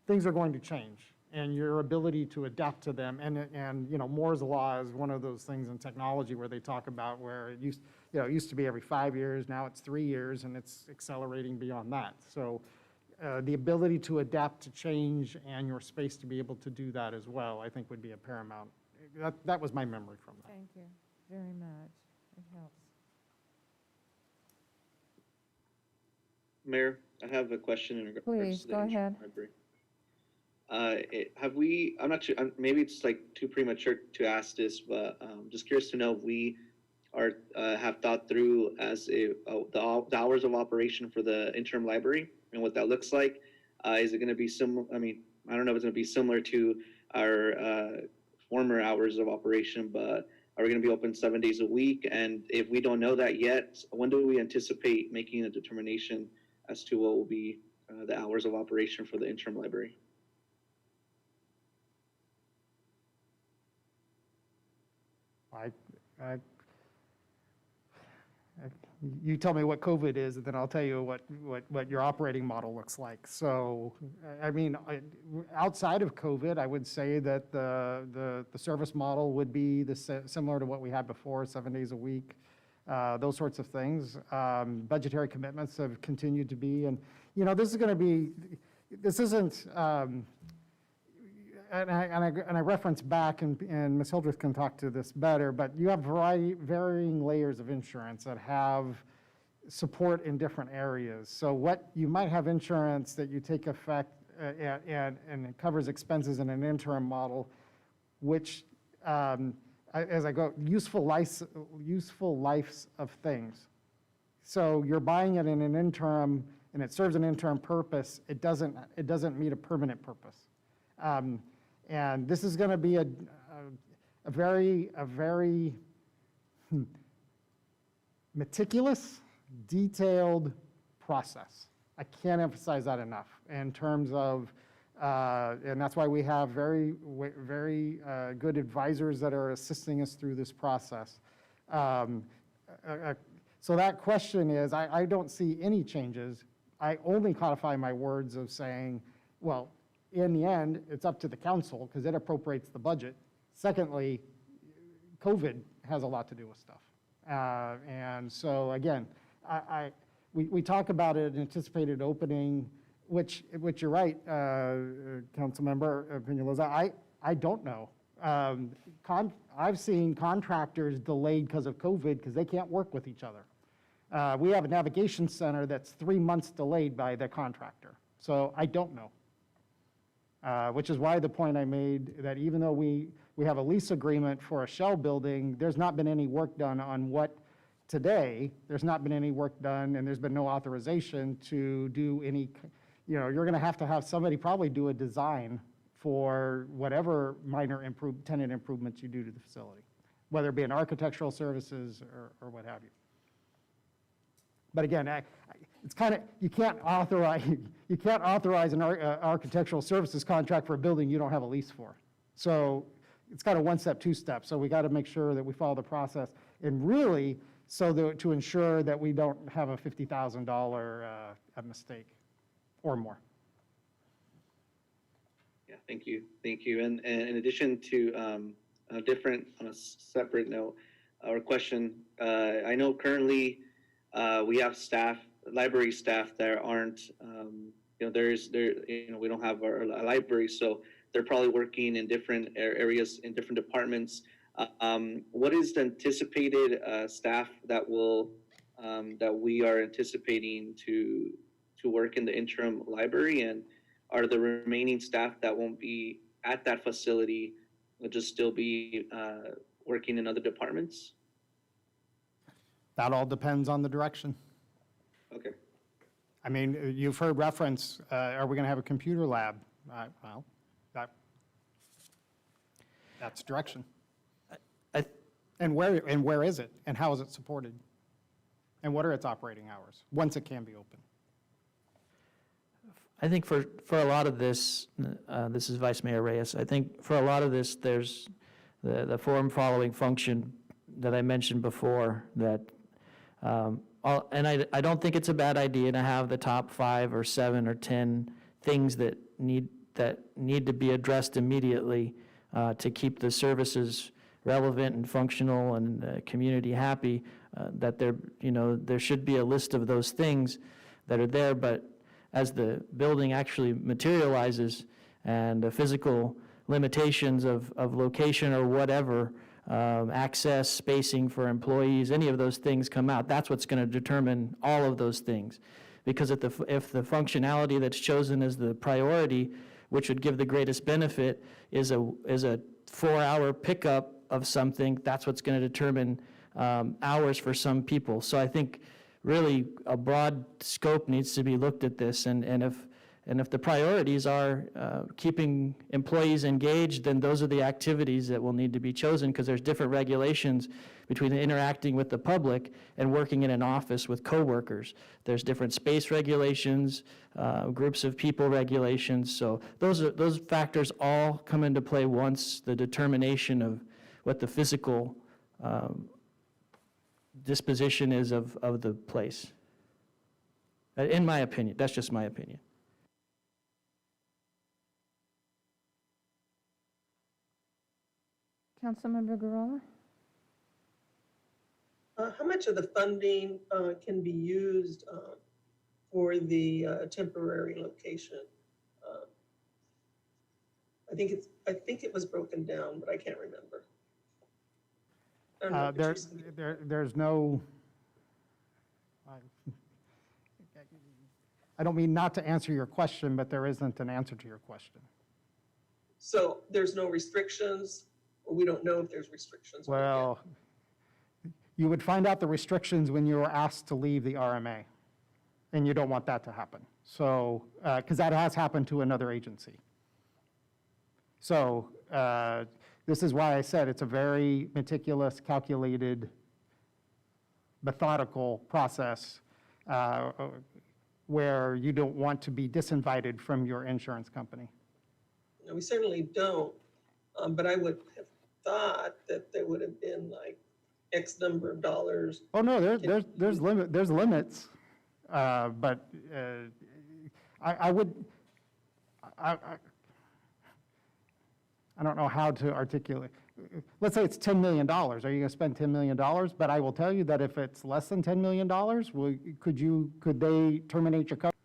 things are going to change, and your ability to adapt to them. And Moore's Law is one of those things in technology where they talk about where it used to be every 5 years, now it's 3 years, and it's accelerating beyond that. So the ability to adapt to change and your space to be able to do that as well, I think would be a paramount. That was my memory from that. Thank you very much. It helps. Mayor, I have a question in regards Please, to the go ancient ahead. library. Have we, I'm not sure, maybe it's like too premature to ask this, but just curious to know if we have thought through as the hours of operation for the interim library and what that looks like. Is it going to be similar? I mean, I don't know if it's going to be similar to our former hours of operation, but are we going to be open 7 days a week? And if we don't know that yet, when do we anticipate making a determination as to what will be the hours of operation for the interim library? You tell me what COVID is, and then I'll tell you what your operating model looks like. So, I mean, outside of COVID, I would say that the service model would be similar to what we had before, 7 days a week, those sorts of things. Budgetary commitments have continued to be, and this is going to be, this isn't. And I reference back, and Ms. Hildreth can talk to this better, but you have varying layers of insurance that have support in different areas. So what you might have insurance that you take effect and it covers expenses in an interim model, which, as I go, useful lives of things. So you're buying it in an interim, and it serves an interim purpose. It doesn't meet a permanent purpose. And this is going to be a very meticulous, detailed process. I can't emphasize that enough in terms of, and that's why we have very good advisors that are assisting us through this process. So that question is, I don't see any changes. I only codify my words of saying, well, in the end, it's up to the council because it appropriates the budget. Secondly, COVID has a lot to do with stuff. And so again, we talk about an anticipated opening, which you're right, Councilmember Peñalosa, I don't know. I've seen contractors delayed because of COVID because they can't work with each other. We have a navigation center that's 3 months delayed by the contractor. So I don't know. Which is why the point I made that even though we have a lease agreement for a shell building, there's not been any work done on what today, there's not been any work done, and there's been no authorization to do any, you're going to have somebody probably do a design for whatever minor tenant improvements you do to the facility, whether it be an architectural services or what have you. But again, it's kind of, you can't authorize an architectural services contract for a building you don't have a lease for. So it's kind of one step, two steps. So we got to make sure that we follow the process, and really to ensure that we don't have a $50,000 mistake or more. Yeah, thank you. And in addition to on a separate note or question, I know currently we have library staff that aren't, we don't have our library, so they're probably working in different areas, in different departments. What is the anticipated staff that we are anticipating to work in the interim library? And are the remaining staff that won't be at that facility will just still be working in other departments? That all depends on the direction. Okay. I mean, you've heard reference, are we going to have a computer lab? Well, that's direction. And where is it? And how is it supported? And what are its operating hours, once it can be open? I think for a lot of this, this is Vice Mayor Reyes, I think for a lot of this, there's the form following function that I mentioned before that, and I don't think it's a bad idea to have the top 5 or 7 or 10 things that need to be addressed immediately to keep the services relevant and functional and community happy. That there should be a list of those things that are there, but as the building actually materializes and the physical limitations of location or whatever, access, spacing for employees, any of those things come out, that's what's going to determine all of those things. Because if the functionality that's chosen as the priority, which would give the greatest benefit, is a 4-hour pickup of something, that's what's going to determine hours for some people. So I think really a broad scope needs to be looked at this, and if the priorities are keeping employees engaged, then those are the activities that will need to be chosen, because there's different regulations between interacting with the public and working in an office with coworkers. There's different space regulations, groups of people regulations. So those factors all come into play once the determination of what the physical disposition is of the place. In my opinion, that's just my opinion. Councilmember Garola? How much of the funding can be used for the temporary location? I think it was broken down, but I can't remember. I don't know, Patrice. There's no, I don't mean not to answer your question, but there isn't an answer to your question. So there's no restrictions, or we don't know if there's restrictions. Well, you would find out the restrictions when you were asked to leave the RMA, and you don't want that to happen. So, because that has happened to another agency. So this is why I said it's a very meticulous, calculated, methodical process where you don't want to be disinvited from your insurance company. No, we certainly don't, but I would have thought that there would have been like X number of dollars. Oh, no, there's limits, but I don't know how to articulate. Let's say it's $10 million. Are you going to spend $10 million? But I will tell you that if it's less than $10 million, could they terminate your coverage?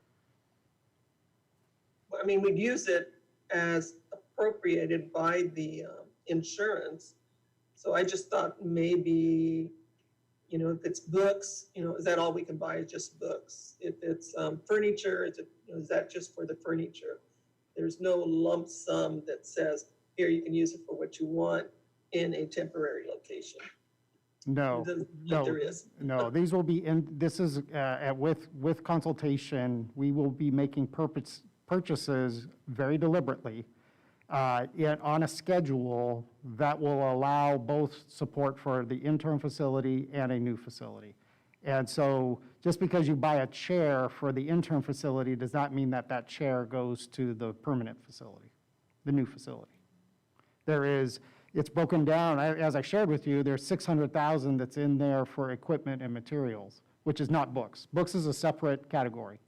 I mean, we'd use it as appropriated by the insurance. So I just thought maybe, if it's books, is that all we can buy is just books? If it's furniture, is that just for the furniture? There's no lump sum that says, here, you can use it for what you want in a temporary location. No, There is. no. These will be this is with consultation. We will be making purchases very deliberately on a schedule that will allow both support for the interim facility and a new facility. And so just because you buy a chair for the interim facility does not mean that that chair goes to the permanent facility, the new facility. It's broken down, as I shared with you, there's $600,000 that's in there for equipment and materials, which is not books. Books is a separate category.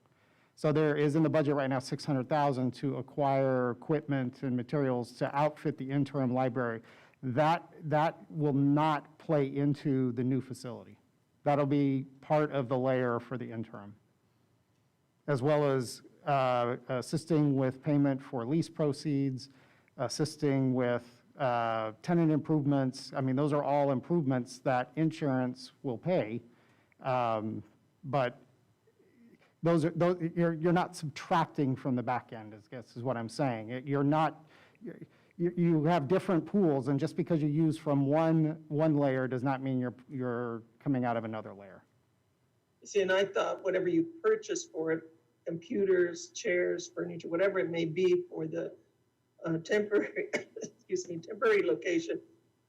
So there is in the budget right now $600,000 to acquire equipment and materials to outfit the interim library. That will not play into the new facility. That'll be part of the layer for the interim, as well as assisting with payment for lease proceeds, assisting with tenant improvements. I mean, those are all improvements that insurance will pay, but you're not subtracting from the back end, I guess is what I'm saying. You have different pools, and just because you use from one layer does not mean you're coming out of another layer. See, and I thought whatever you purchase for it, computers, chairs, furniture, whatever it may be for the temporary location,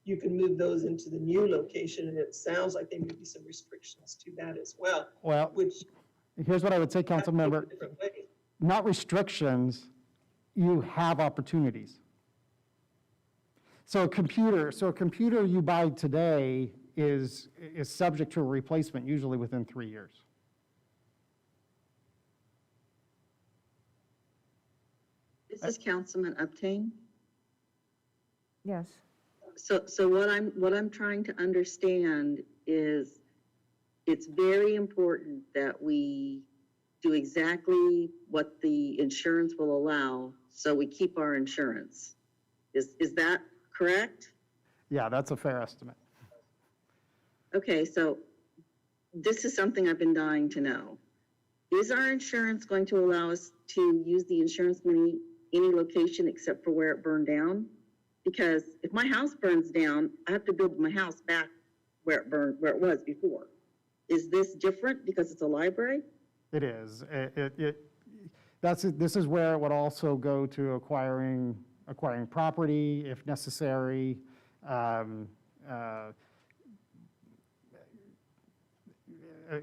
you can move those into the new location, and it sounds like there may be some restrictions to that as well. Well, here's what I would say, council member. Not restrictions, you have opportunities. So a computer you buy today is subject to a replacement usually within 3 years. This is Councilman Uptain. Yes. So what I'm trying to understand is it's very important that we do exactly what the insurance will allow, so we keep our insurance. Is that correct? Yeah, that's a fair estimate. Okay, so this is something I've been dying to know. Is our insurance going to allow us to use the insurance money any location except for where it burned down? Because if my house burns down, I have to build my house back where it burned, where it was before. Is this different because it's a library? It is. This is where it would also go to acquiring property if necessary,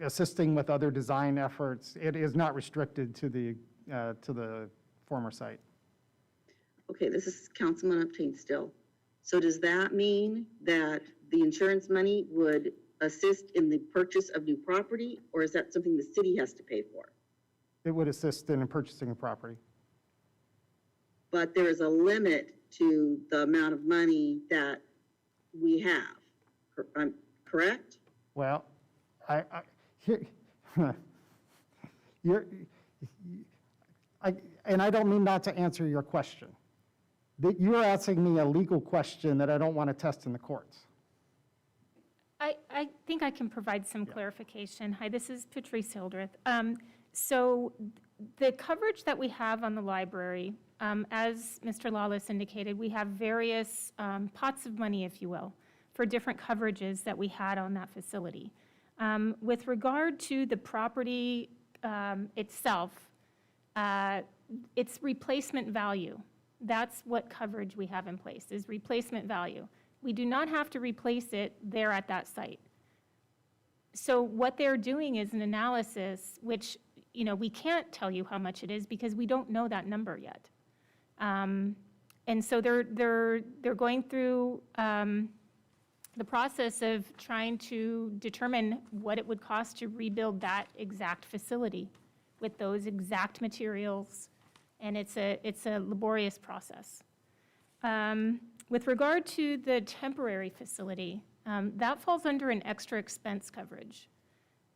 assisting with other design efforts. It is not restricted to the former site. Okay, this is Councilman Upton still. So does that mean that the insurance money would assist in the purchase of new property, or is that something the city has to pay for? It would assist in purchasing a property. But there is a limit to the amount of money that we have, correct? Well, and I don't mean not to answer your question. You're asking me a legal question that I don't want to test in the courts. I think I can provide some clarification. Hi, this is Patrice Hildreth. So the coverage that we have on the library, as Mr. Lawless indicated, we have various pots of money, if you will, for different coverages that we had on that facility. With regard to the property itself, it's replacement value. That's what coverage we have in place, is replacement value. We do not have to replace it there at that site. So what they're doing is an analysis, which, you know, we can't tell you how much it is because we don't know that number yet. And so they're going through the process of trying to determine what it would cost to rebuild that exact facility with those exact materials, and it's a laborious process. With regard to the temporary facility, that falls under an extra expense coverage.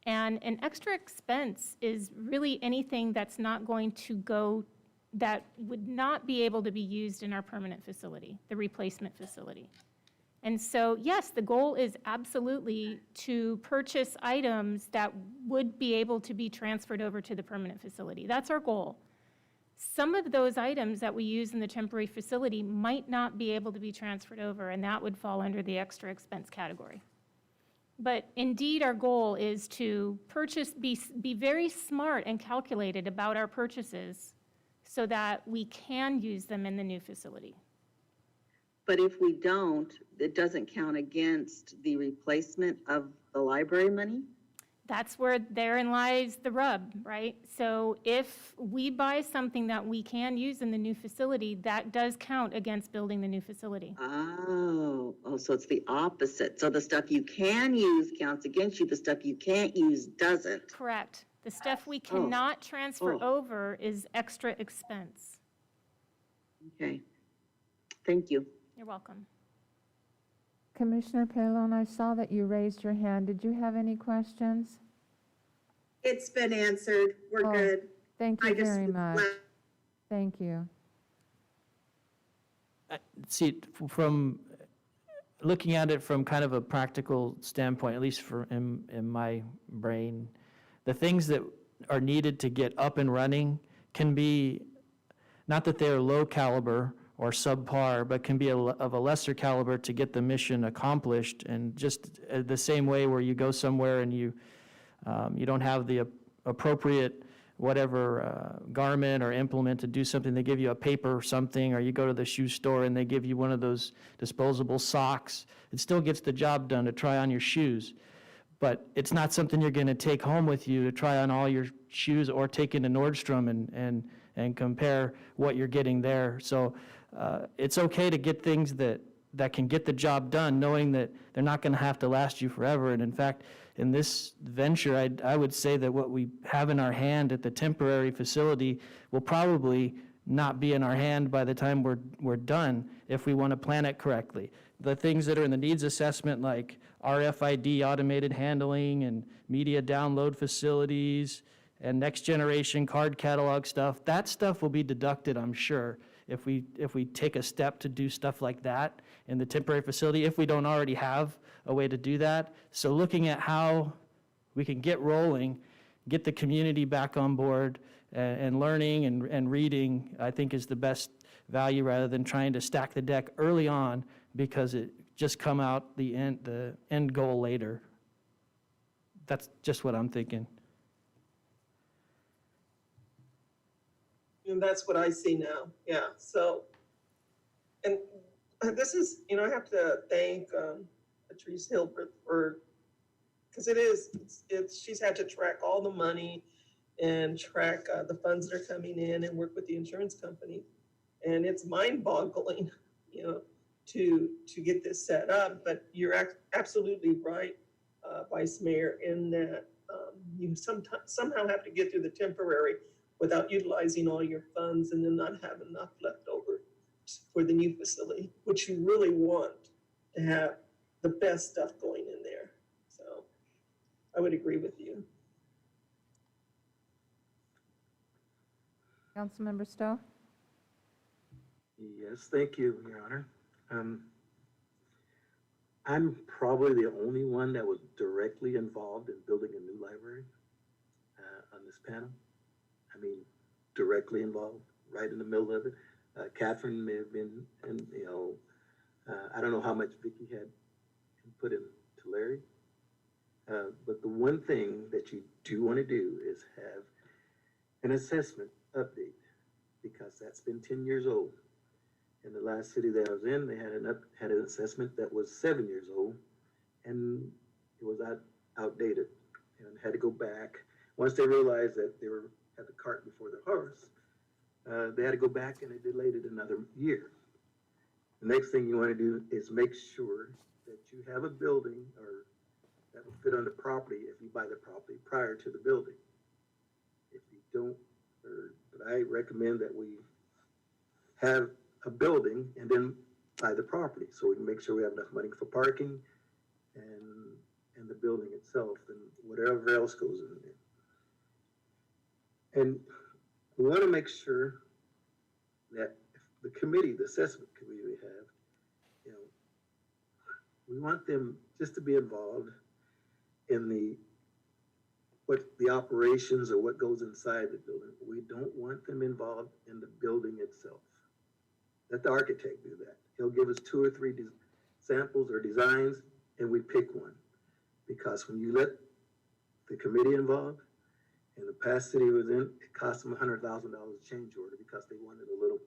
And an extra expense is really anything that's not going to go, that would not be able to be used in our permanent facility, the replacement facility. And so, yes, the goal is absolutely to purchase items that would be able to be transferred over to the permanent facility. That's our goal. Some of those items that we use in the temporary facility might not be able to be transferred over, and that would fall under the extra expense category. But indeed, our goal is to be very smart and calculated about our purchases so that we can use them in the new facility. But if we don't, it doesn't count against the replacement of the library money? That's where therein lies the rub, right? So if we buy something that we can use in the new facility, that does count against building the new facility. Oh, so it's the opposite. So the stuff you can use counts against you, the stuff you can't use doesn't. Correct. The stuff we cannot transfer over is extra expense. Okay. Thank you. You're welcome. Commissioner Pelon, I saw that you raised your hand. Did you have any questions? It's been answered. We're good. Thank you very much. Thank you. See, from looking at it from kind of a practical standpoint, at least in my brain, the things that are needed to get up and running can be, not that they're low caliber or subpar, but can be of a lesser caliber to get the mission accomplished. And just the same way where you go somewhere and you don't have the appropriate whatever garment or implement to do something, they give you a paper or something, or you go to the shoe store and they give you one of those disposable socks. It still gets the job done to try on your shoes, but it's not something you're going to take home with you to try on all your shoes or take into Nordstrom and compare what you're getting there. So it's okay to get things that can get the job done, knowing that they're not going to have to last you forever. And in fact, in this venture, I would say that what we have in our hand at the temporary facility will probably not be in our hand by the time we're done if we want to plan it correctly. The things that are in the needs assessment, like RFID automated handling and media download facilities and next generation card catalog stuff, that stuff will be deducted, I'm sure, if we take a step to do stuff like that in the temporary facility, if we don't already have a way to do that. So looking at how we can get rolling, get the community back on board, and learning and reading, I think is the best value, rather than trying to stack the deck early on, because just come out the end goal later. That's just what I'm thinking. And that's what I see now, yeah, so. And this is, you know, I have to thank Patrice Hilbert for, because she's had to track all the money and track the funds that are coming in and work with the insurance company. And it's mind-boggling, you know, to get this set up, but you're absolutely right, Vice Mayor, in that you somehow have to get through the temporary without utilizing all your funds and then not have enough left over for the new facility, which you really want to have the best stuff going in there. So I would agree with you. Councilmember Stowe? Yes, thank you, Your Honor. I'm probably the only one that was directly involved in building a new library on this panel. I mean, directly involved, right in the middle of it. Catherine may have been, and you know, I don't know how much Vicki had put into Larry. But the one thing that you do want to do is have an assessment update, because that's been 10 years old. In the last city that I was in, they had an assessment that was 7 years old, and it was outdated, and had to go back. Once they realized that they had the cart before the horse, they had to go back and they delayed it another year. The next thing you want to do is make sure that you have a building or that will fit on the property if you buy the property prior to the building. If you don't, but I recommend that we have a building and then buy the property, so we can make sure we have enough money for parking and the building itself and whatever else goes in there. And we want to make sure that the committee, the assessment committee we have, you know, we want them just to be involved in the operations or what goes inside the building. We don't want them involved in the building itself. Let the architect do that. He'll give us 2 or 3 samples or designs, and we pick one. Because when you let the committee involved, in the past city was in, it cost them $100,000 change order because they wanted a little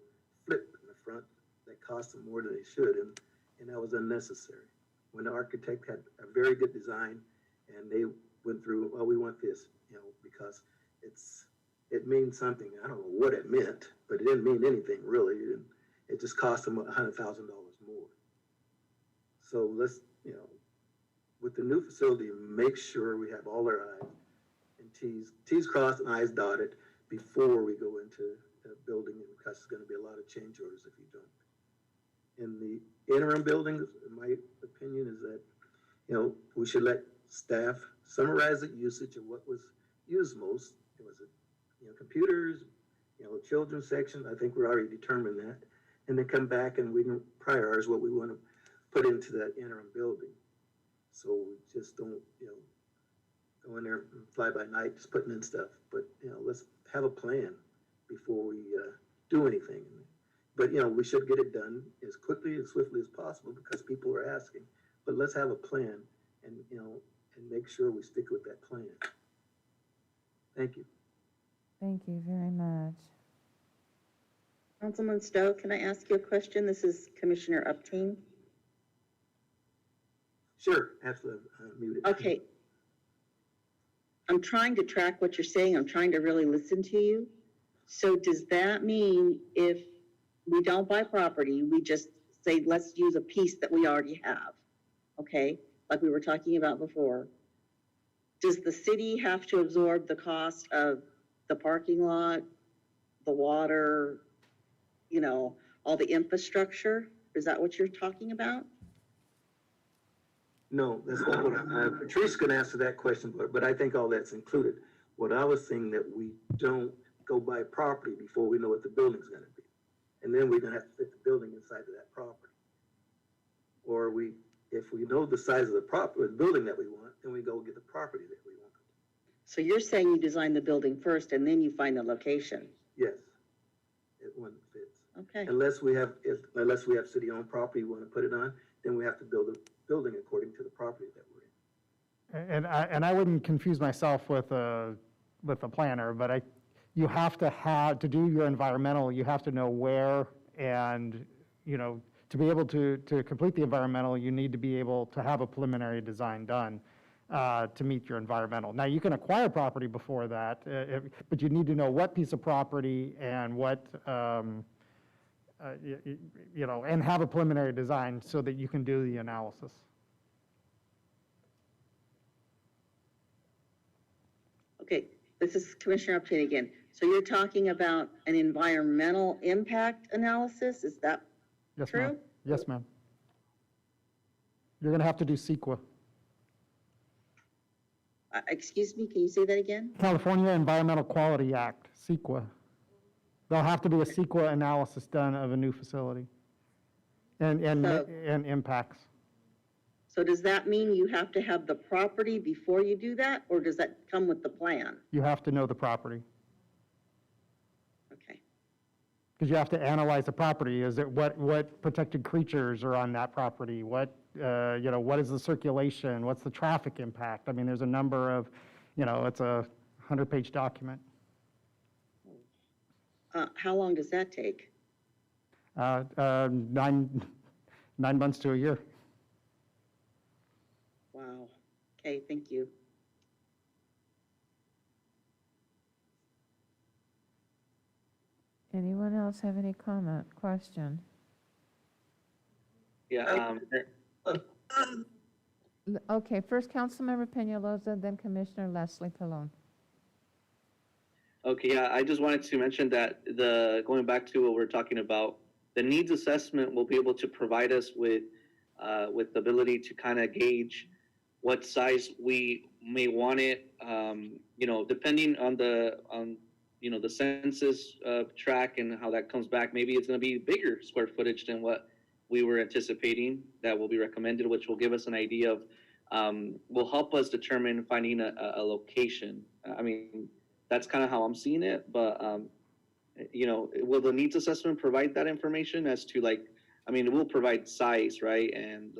flip in the front that cost them more than they should, and that was unnecessary. When the architect had a very good design, and they went through, well, we want this, you know, because it means something. I don't know what it meant, but it didn't mean anything really. It just cost them $100,000 more. So let's, you know, with the new facility, make sure we have all our I's and T's crossed and I's dotted before we go into building, because it's going to be a lot of change orders if you don't. In the interim buildings, my opinion is that, you know, we should let staff summarize the usage of what was used most. It was, you know, computers, you know, children's section. I think we're already determined that. And then come back and we can prioritize what we want to put into that interim building. So we just don't, you know, go in there and fly by night, just putting in stuff. But, you know, let's have a plan before we do anything. But, you know, we should get it done as quickly and swiftly as possible because people are asking. But let's have a plan and, you know, and make sure we stick with that plan. Thank you. Thank you very much. Councilman Stowe, can I ask you a question? This is Commissioner Upteen. Sure, absolutely. Muted. Okay. I'm trying to track what you're saying. I'm trying to really listen to you. So does that mean if we don't buy property, we just say, let's use a piece that we already have? Okay, like we were talking about before. Does the city have to absorb the cost of the parking lot, the water, you know, all the infrastructure? Is that what you're talking about? No, that's not what Patrice can answer that question, but I think all that's included. What I was saying that we don't go buy property before we know what the building's gonna be. And then we're gonna have to fit the building inside of that property. Or if we know the size of the building that we want, then we go get the property that we want. So you're saying you design the building first and then you find the location? Yes, one fits. Okay. Unless we have city-owned property we want to put it on, then we have to build and I wouldn't confuse myself with a planner, but you have to do your environmental, you have to know where, and, to be able to complete the environmental, you need to be able to have a preliminary design done to meet your environmental. Now, you can acquire property before that, but you need to know what piece of property and what, and have a preliminary design so that you can do the analysis. Okay, this is Commissioner Upton again. So you're talking about an environmental impact analysis, is that Yes, true? ma'am. Yes, ma'am. You're going to have to do CEQA. Excuse me, can you say that again? California Environmental Quality Act, CEQA. There'll have to be a CEQA analysis done of a new facility and impacts. So does that mean you have to have the property before you do that, or does that come with the plan? You have to know the property. Okay. Because you have to analyze the property. Is it what protected creatures are on that property? What is the circulation? What's the traffic impact? I mean, there's a number of, it's a 100-page document. How long does that take? 9 months to a year. Wow. Okay, thank you. Anyone else have any comment, question? Yeah, Okay, first Councilmember Peñalosa, then Commissioner Leslie Pallone. okay, yeah, I just wanted to mention that going back to what we're talking about, the needs assessment will be able to provide us with the ability to kind of gauge what size we may want it, depending on the census track and how that comes back. Maybe it's going to be bigger square footage than what we were anticipating that will be recommended, which will give us an idea of, will help us determine finding a location. I mean, that's kind of how I'm seeing it, but, will the needs assessment provide that information as to it will provide size, right? And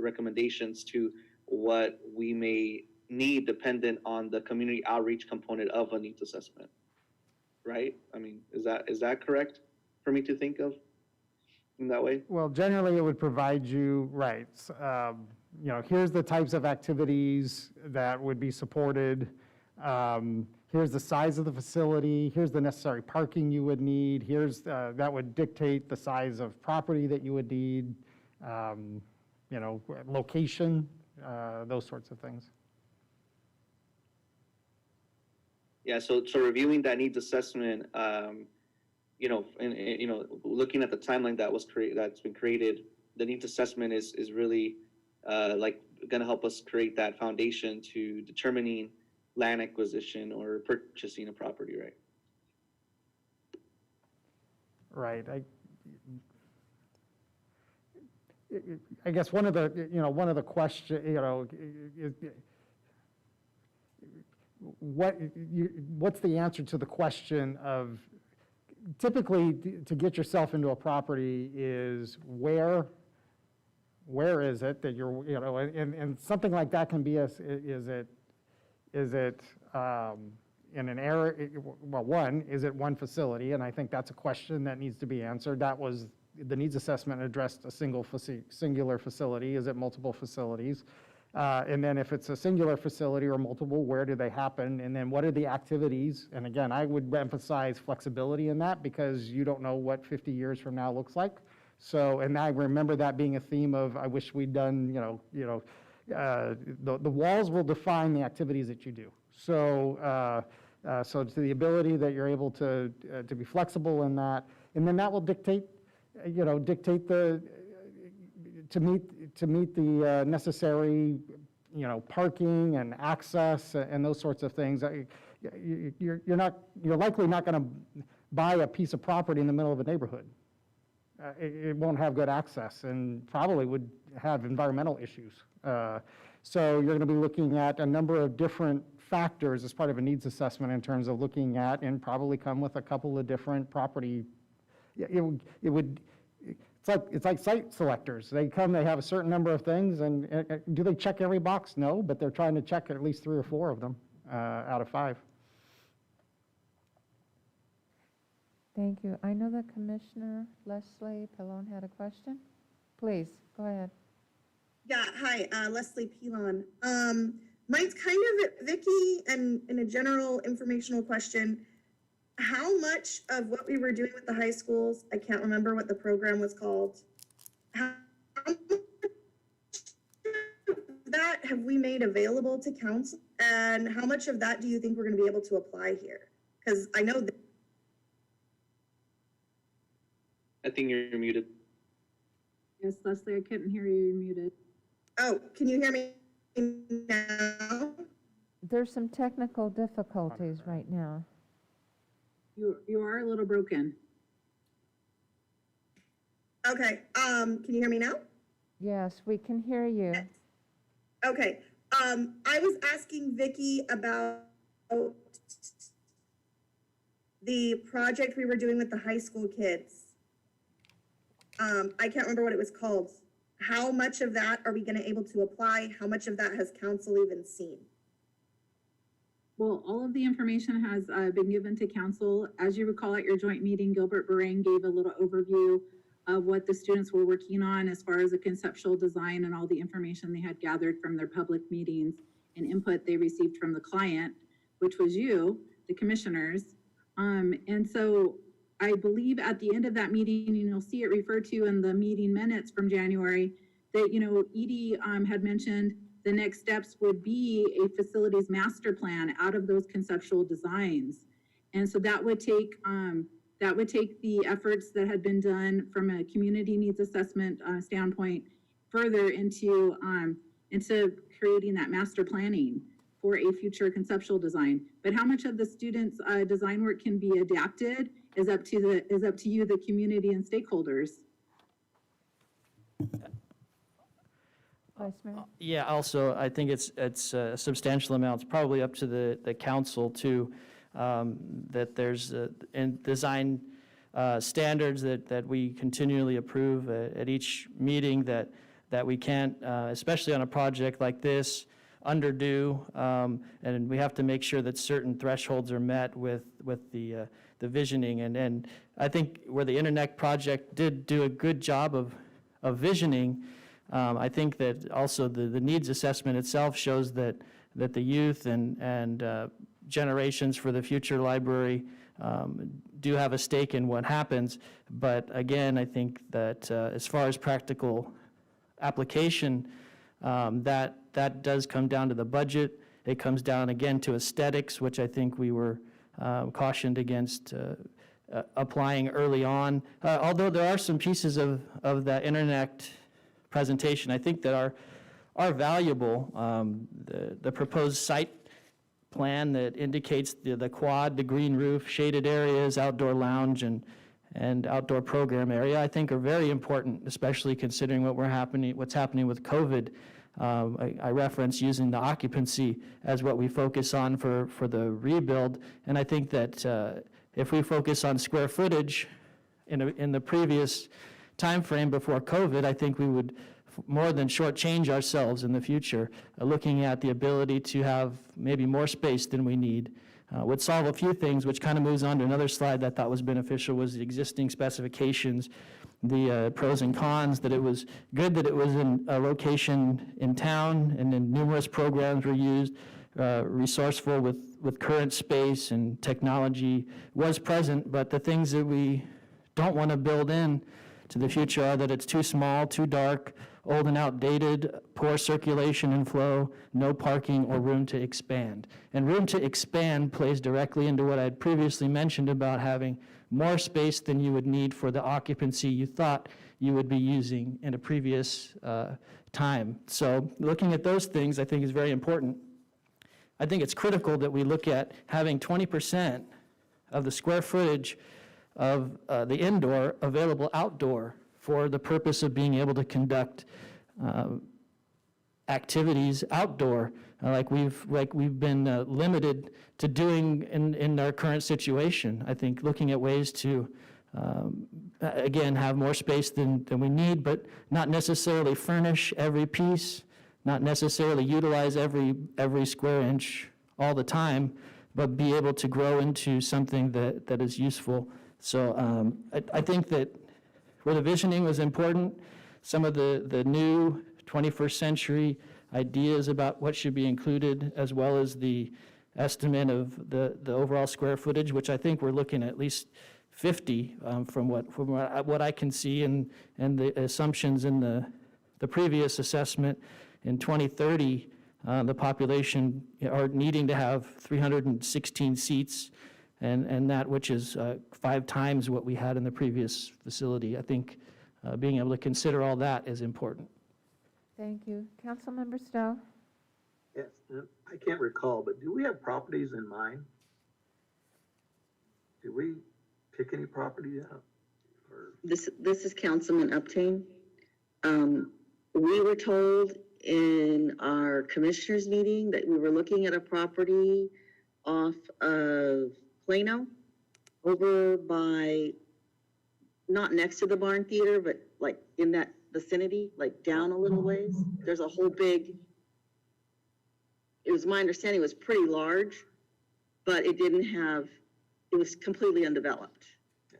recommendations to what we may need dependent on the community outreach component of a needs assessment, right? I mean, is that correct for me to think of in that way? Well, generally, it would provide you, right, here's the types of activities that would be supported. Here's the size of the facility. Here's the necessary parking you would need. Here's, that would dictate the size of property that you would need, location, those sorts of things. Yeah, so reviewing that needs assessment, looking at the timeline that's been created, the needs assessment is really going to help us create that foundation to determining land acquisition or purchasing a property, right? Right. I guess one of the questions, what's the answer to the question of, typically to get yourself into a property is where is it that you're, and something like that can be is it in an area, well, one, is it one facility? And I think that's a question that needs to be answered. That was, the needs assessment addressed a singular facility. Is it multiple facilities? And then if it's a singular facility or multiple, where do they happen? And then what are the activities? And again, I would emphasize flexibility in that because you don't know what 50 years from now looks like. So, and I remember that being a theme of, I wish we'd done, the walls will define the activities that you do. So, so to the ability that you're able to be flexible in that, and then that will dictate the, to meet the necessary, parking and access and those sorts of things. You're likely not going to buy a piece of property in the middle of a neighborhood. It won't have good access and probably would have environmental issues. So you're going to be looking at a number of different factors as part of a needs assessment in terms of looking at, and probably come with a couple of different property. it's like site selectors. They come, they have a certain number of things, and do they check every box? No, but they're trying to check at least 3 or 4 of them out of 5. Thank you. I know that Commissioner Leslie Pallone had a question. Please, go ahead. Yeah, hi, Leslie Pilon. Mine's kind of Vicky and in a general informational question. How much of what we were doing with the high schools, I can't remember what the program was called, how much of that have we made available to council? And how much of that do you think we're gonna be able to apply here? Because I know that I think you're muted. Yes, Leslie, I couldn't hear you. You're muted. Oh, can you hear me now? There's some technical difficulties right now. You are a little broken. Okay, can you hear me now? Yes, we can hear you. Okay, I was asking Vicky about the project we were doing with the high school kids. I can't remember what it was called. How much of that are we gonna able to apply? How much of that has council even seen? Well, all of the information has been given to council. As you recall at your joint meeting, Gilbert Barang gave a little overview of what the students were working on as far as the conceptual design and all the information they had gathered from their public meetings and input they received from the client, which was you, the commissioners. And so I believe at the end of that meeting, and you'll see it referred to in the meeting minutes from January, that, Edie had mentioned the next steps would be a facilities master plan out of those conceptual designs. And so that would take the efforts that had been done from a community needs assessment standpoint further into creating that master planning for a future conceptual design. But how much of the students' design work can be adapted is up to you, the community and stakeholders. Vice Mayor? Yeah, also, I think it's a substantial amount. It's probably up to the council too, that there's in design standards that we continually approve at each meeting that we can't, especially on a project like this, underdo, and we have to make sure that certain thresholds are met with the visioning. And I think where the Internet project did do a good job of visioning, I think that also the needs assessment itself shows that the youth and generations for the future library do have a stake in what happens. But again, I think that as far as practical application, that does come down to the budget. It comes down again to aesthetics, which I think we were cautioned against applying early on. Although there are some pieces of that Internet presentation, I think that are valuable. The proposed site plan that indicates the quad, the green roof, shaded areas, outdoor lounge, and outdoor program area, I think are very important, especially considering what's happening with COVID. I reference using the occupancy as what we focus on for the rebuild, and I think that if we focus on square footage in the previous time frame before COVID, I think we would more than shortchange ourselves in the future. Looking at the ability to have maybe more space than we need would solve a few things, which kind of moves on to another slide that I thought was beneficial, was the existing specifications, the pros and cons, that it was good that it was in a location in town and then numerous programs were used, resourceful with current space and technology was present, but the things that we don't want to build in to the future are that it's too small, too dark, old and outdated, poor circulation and flow, no parking or room to expand. And room to expand plays directly into what I had previously mentioned about having more space than you would need for the occupancy you thought you would be using in a previous time. So looking at those things I think is very important. I think it's critical that we look at having 20% of the square footage of the indoor available outdoor for the purpose of being able to conduct activities outdoor, like we've been limited to doing in our current situation. I think looking at ways to again, have more space than we need, but not necessarily furnish every piece, not necessarily utilize every square inch all the time, but be able to grow into something that is useful. So I think that where the visioning was important, some of the new 21st century ideas about what should be included, as well as the estimate of the overall square footage, which I think we're looking at least 50 from what I can see, and the assumptions in the previous assessment in 2030, the population are needing to have 316 seats, and that which is 5 times what we had in the previous facility. I think being able to consider all that is important. Thank you. Councilmember Stowe? Yes, I can't recall, but do we have properties in mind? Did we pick any property out? Or? This is Councilman Uptain. We were told in our commissioners meeting that we were looking at a property off of Plano, over by, not next to the Barn Theater, but like in that vicinity, like down a little ways. There's a whole big, it was my understanding it was pretty large, but it didn't have, it was completely undeveloped.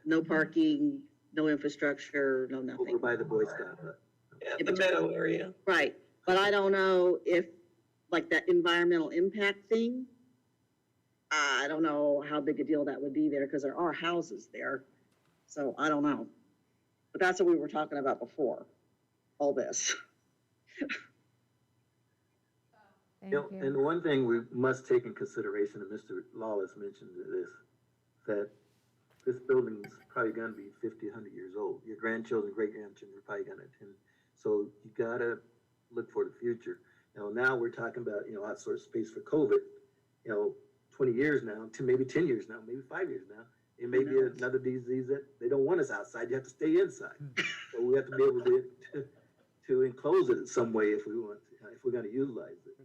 No parking, no infrastructure, no nothing. Over by the Boy Scout hut. Yeah, the meadow area. Right, but I don't know if, like that environmental impact thing, I don't know how big a deal that would be there, because there are houses there, so I don't know. But that's what we were talking about before, all this. Thank You know, you. and one thing we must take in consideration, and Mr. Lawless mentioned this, that this building's probably gonna be 50, 100 years old. Your grandchildren, great-grandchildren are probably gonna attend. So you gotta look for the future. You know, now we're talking about, outsourced space for COVID, 20 years now, to maybe 10 years now, maybe 5 years now. It may be another disease that they don't want us outside. You have to stay inside. So we have to be able to enclose it in some way if we want, if we're gonna utilize it.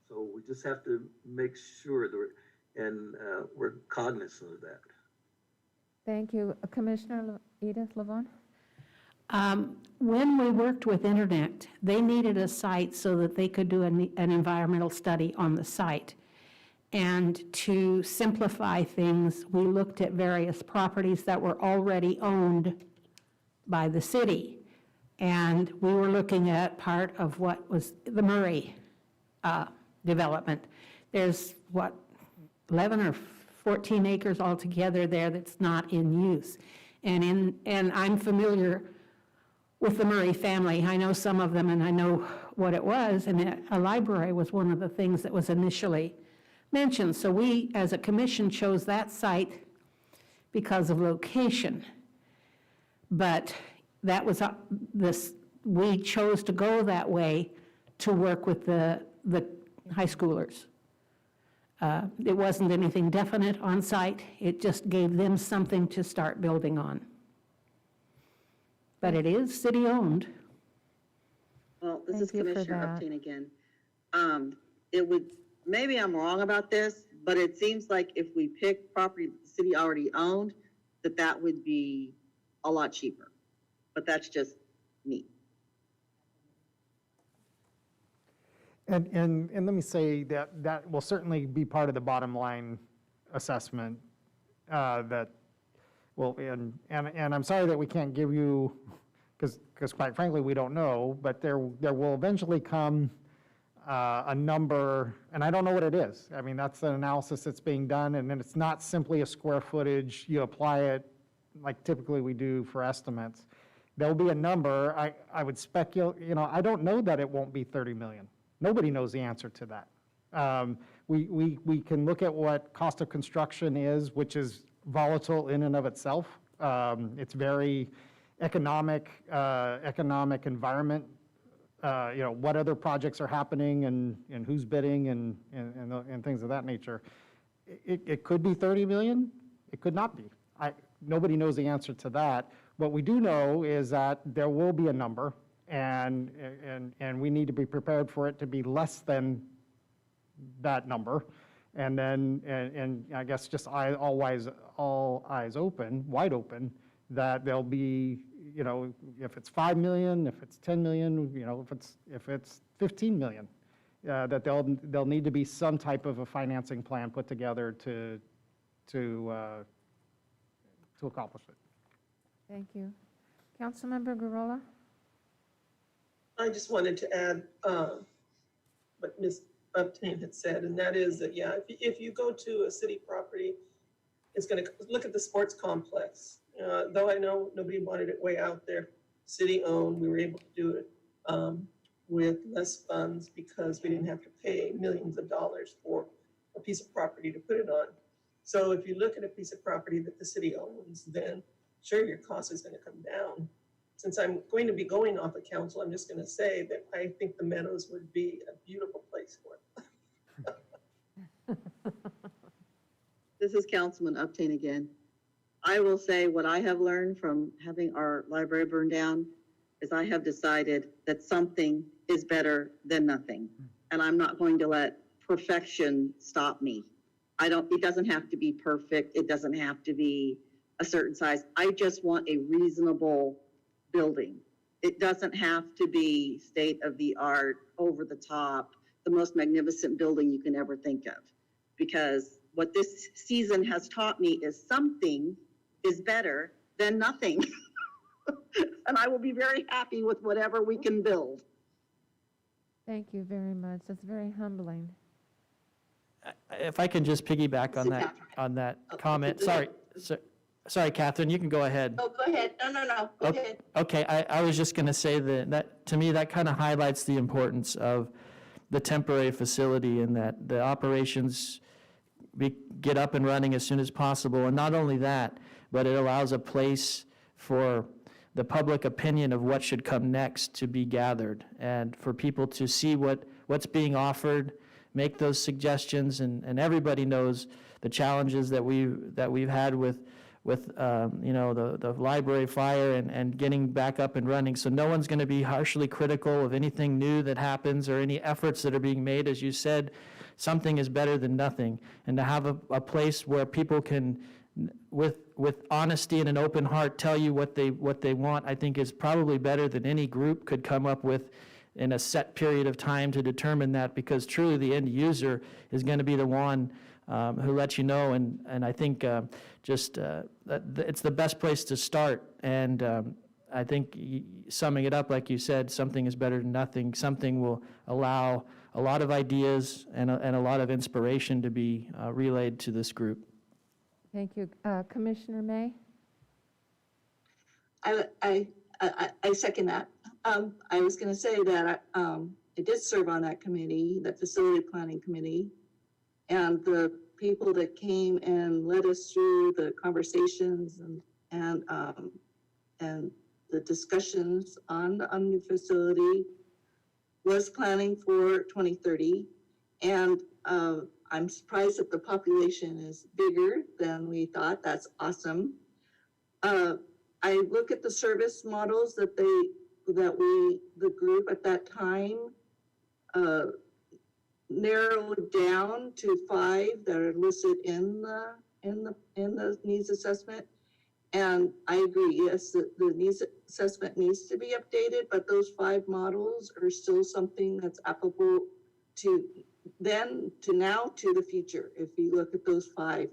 So we just have to make sure that we're cognizant of that. Thank you. Commissioner Edith Levon? When we worked with Internet, they needed a site so that they could do an environmental study on the site. And to simplify things, we looked at various properties that were already owned by the city. And we were looking at part of what was the Murray development. There's, 11 or 14 acres altogether there that's not in use. And I'm familiar with the Murray family. I know some of them, and I know what it was, and a library was one of the things that was initially mentioned. So we, as a commission, chose that site because of location. But that was we chose to go that way to work with the high schoolers. It wasn't anything definite on site. It just gave them something to start building on. But it is city-owned. Well, this is Thank you for Commissioner that. Uptain again. It would, maybe I'm wrong about this, but it seems like if we pick property that the city already owned, that would be a lot cheaper. But that's just me. And let me say that will certainly be part of the bottom line assessment that will, and I'm sorry that we can't give you, because quite frankly, we don't know, but there will eventually come a number, and I don't know what it is. I mean, that's an analysis that's being done, and then it's not simply a square footage. You apply it like typically we do for estimates. There'll be a number. I would speculate, I don't know that it won't be 30 million. Nobody knows the answer to that. We can look at what cost of construction is, which is volatile in and of itself. It's very economic environment. What other projects are happening and who's bidding and things of that nature. It could be 30 million. It could not be. Nobody knows the answer to that. What we do know is that there will be a number, and we need to be prepared for it to be less than that number. And then, and I guess just all eyes open, wide open, that there'll be, you know, if it's 5 million, if it's 10 million, you know, if it's 15 million, that there'll need to be some type of a financing plan put together to accomplish it. Thank you. Councilmember Gurrola? I just wanted to add what Ms. Upton had said, and that is that, yeah, if you go to a city property, it's going to look at the sports complex. Though I know nobody wanted it way out there, city-owned, we were able to do it with less funds because we didn't have to pay millions of dollars for a piece of property to put it on. So if you look at a piece of property that the city owns, then sure, your cost is going to come down. Since I'm going to be going off of council, I'm just going to say that I think the Meadows would be a beautiful place for it. This is Councilman Upton again. I will say what I have learned from having our library burned down is I have decided that something is better than nothing. And I'm not going to let perfection stop me. It doesn't have to be perfect. It doesn't have to be a certain size. I just want a reasonable building. It doesn't have to be state of the art, over the top, the most magnificent building you can ever think of. Because what this season has taught me is something is better than nothing. And I will be very happy with whatever we can build. Thank you very much. That's very humbling. If I can just piggyback on that comment. Sorry, Catherine, you can go ahead. Oh, go ahead. No. Go ahead. Okay, I was just going to say that to me, that kind of highlights the importance of the temporary facility and that the operations get up and running as soon as possible. And not only that, but it allows a place for the public opinion of what should come next to be gathered and for people to see what's being offered, make those suggestions, and everybody knows the challenges that we've had with you know, the library fire and getting back up and running. So no one's going to be harshly critical of anything new that happens or any efforts that are being made. As you said, something is better than nothing. And to have a place where people can, with honesty and an open heart, tell you what they want, I think is probably better than any group could come up with in a set period of time to determine that, because truly the end user is going to be the one who lets you know. And I think it's the best place to start. And I think summing it up, like you said, something is better than nothing. Something will allow a lot of ideas and a lot of inspiration to be relayed to this group. Thank you. Commissioner May? I second that. I was going to say that I did serve on that committee, that facility planning committee, and the people that came and led us through the conversations and the discussions on the new facility was planning for 2030. And I'm surprised that the population is bigger than we thought. That's awesome. I look at the service models that the group at that time narrowed down to 5 that are listed in the needs assessment. And I agree, yes, the needs assessment needs to be updated, but those 5 models are still something that's applicable to then, to now, to the future, if you look at those 5.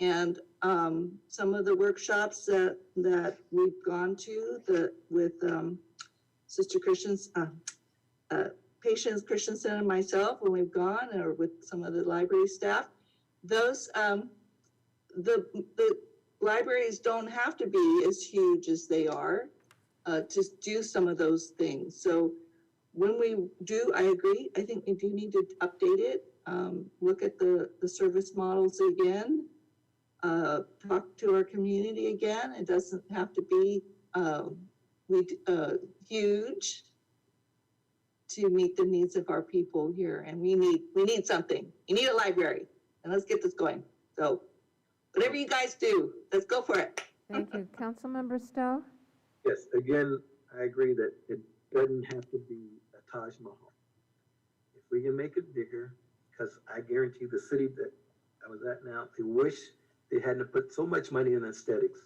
And some of the workshops that we've gone to with Sister Patience Christensen and myself, when we've gone, or with some of the library staff, those the libraries don't have to be as huge as they are to do some of those things. So when we do, I agree, I think we do need to update it, look at the service models again, talk to our community again. It doesn't have to be huge to meet the needs of our people here. And we need something. You need a library, and let's get this going. So whatever you guys do, let's go for it. Thank you. Councilmember Stowe? Yes, again, I agree that it doesn't have to be a Taj Mahal. If we can make it bigger, because I guarantee the city that I was at now, they wish they hadn't put so much money in aesthetics.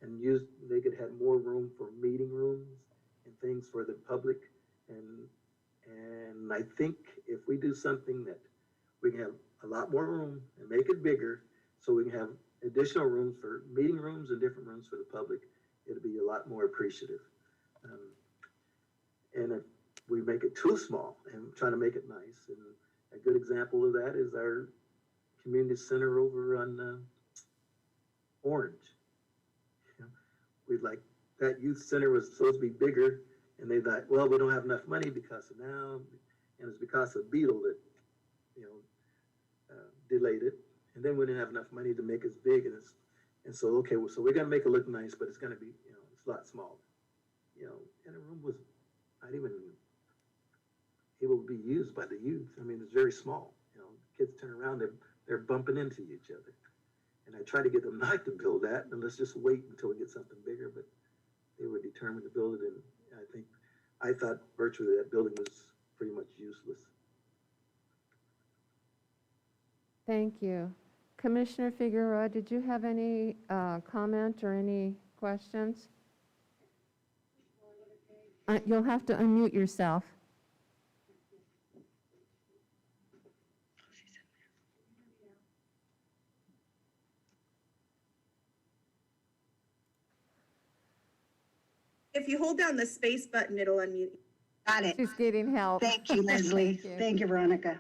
and they could have more room for meeting rooms and things for the public. And I think if we do something that we can have a lot more room and make it bigger, so we can have additional rooms for meeting rooms and different rooms for the public, it'll be a lot more appreciative. And if we make it too small and trying to make it nice, and a good example of that is our community center over on Orange. You know, we'd like, that youth center was supposed to be bigger, and they thought, well, we don't have enough money because of now, and it's because of Beetle that, delayed it. And then we didn't have enough money to make it big, and so, okay, well, so we're gonna make it look nice, but it's gonna be, it's a lot smaller. And the room was not even able to be used by the youth. I mean, it's very small. Kids turn around, they're bumping into each other. And I tried to get them not to build that, and let's just wait until we get something bigger, but they were determined to build it, and I thought virtually that building was pretty much useless. Thank you. Commissioner Figueroa, did you have any comment or any questions? You'll have to unmute yourself. If you hold down the space button, it'll unmute. Got it. She's getting help. Thank you, Leslie. Thank you, Veronica.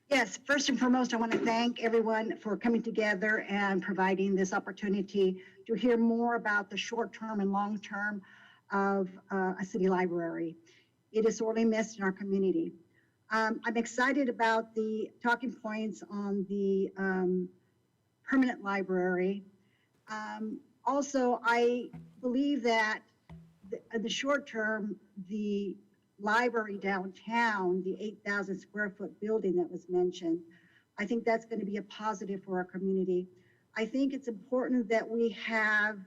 Yes, first and foremost, I want to thank everyone for coming together and providing this opportunity to hear more about the short-term and long-term of a city library. It is sorely missed in our community. I'm excited about the talking points on the permanent library. Also, I believe that in the short term, the library downtown, the 8,000 square foot building that was mentioned, I think that's going to be a positive for our community. I think it's important that we have,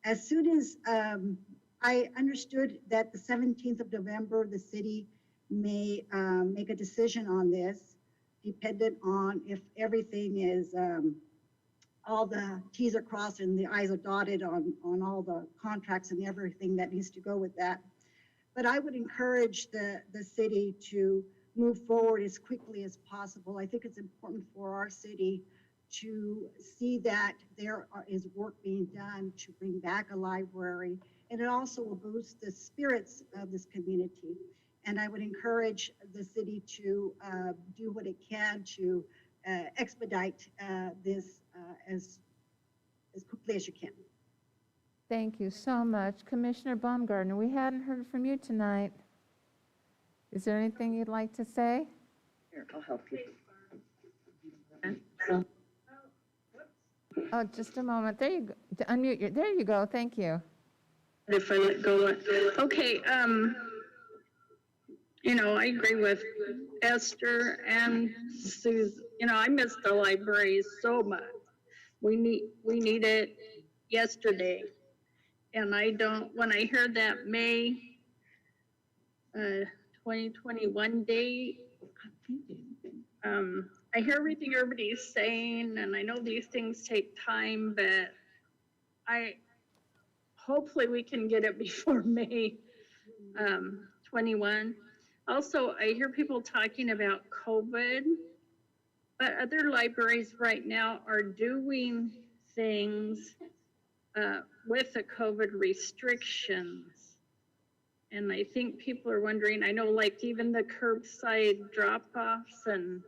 as soon as I understood that the 17th of November, the city may make a decision on this, dependent on if everything is, all the T's are crossed and the I's are dotted on all the contracts and everything that needs to go with that. But I would encourage the city to move forward as quickly as possible. I think it's important for our city to see that there is work being done to bring back a library, and it also will boost the spirits of this community. And I would encourage the city to do what it can to expedite this as quickly as you can. Thank you so much. Commissioner Baumgartner, we hadn't heard from you tonight. Is there anything you'd like to say? Here, I'll help you. Oh, just a moment. There you go. To unmute your, there you go. Thank you. If I let go, okay, I agree with Esther and Susan. I miss the library so much. We need it yesterday. And when I heard that May 2021 date, I hear everything everybody's saying, and I know these things take time, but hopefully we can get it before May 21. Also, I hear people talking about COVID, but other libraries right now are doing things with the COVID restrictions. And I think people are wondering, I know like even the curbside drop-offs and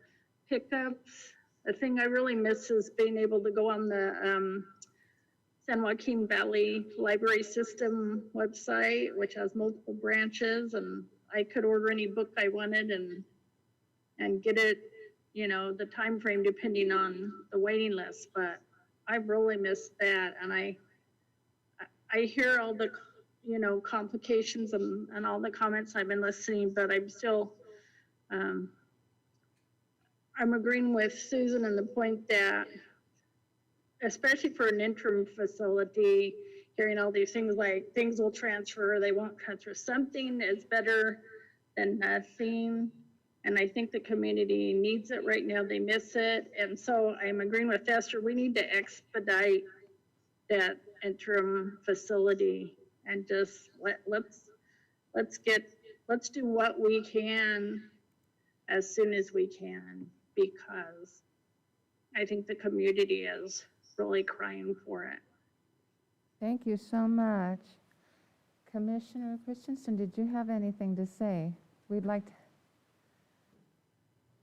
pickups, the thing I really miss is being able to go on the San Joaquin Valley Library System website, which has multiple branches, and I could order any book I wanted and get it, the time frame depending on the waiting list. But I really miss that, and I hear all the complications and all the comments I've been listening, but I'm still I'm agreeing with Susan on the point that, especially for an interim facility, hearing all these things like things will transfer, they won't transfer. Something is better than nothing. And I think the community needs it right now. They miss it. And so I'm agreeing with Esther. We need to expedite that interim facility and just let's do what we can as soon as we can, because I think the community is really crying for it. Thank you so much. Commissioner Christensen, did you have anything to say? We'd like to.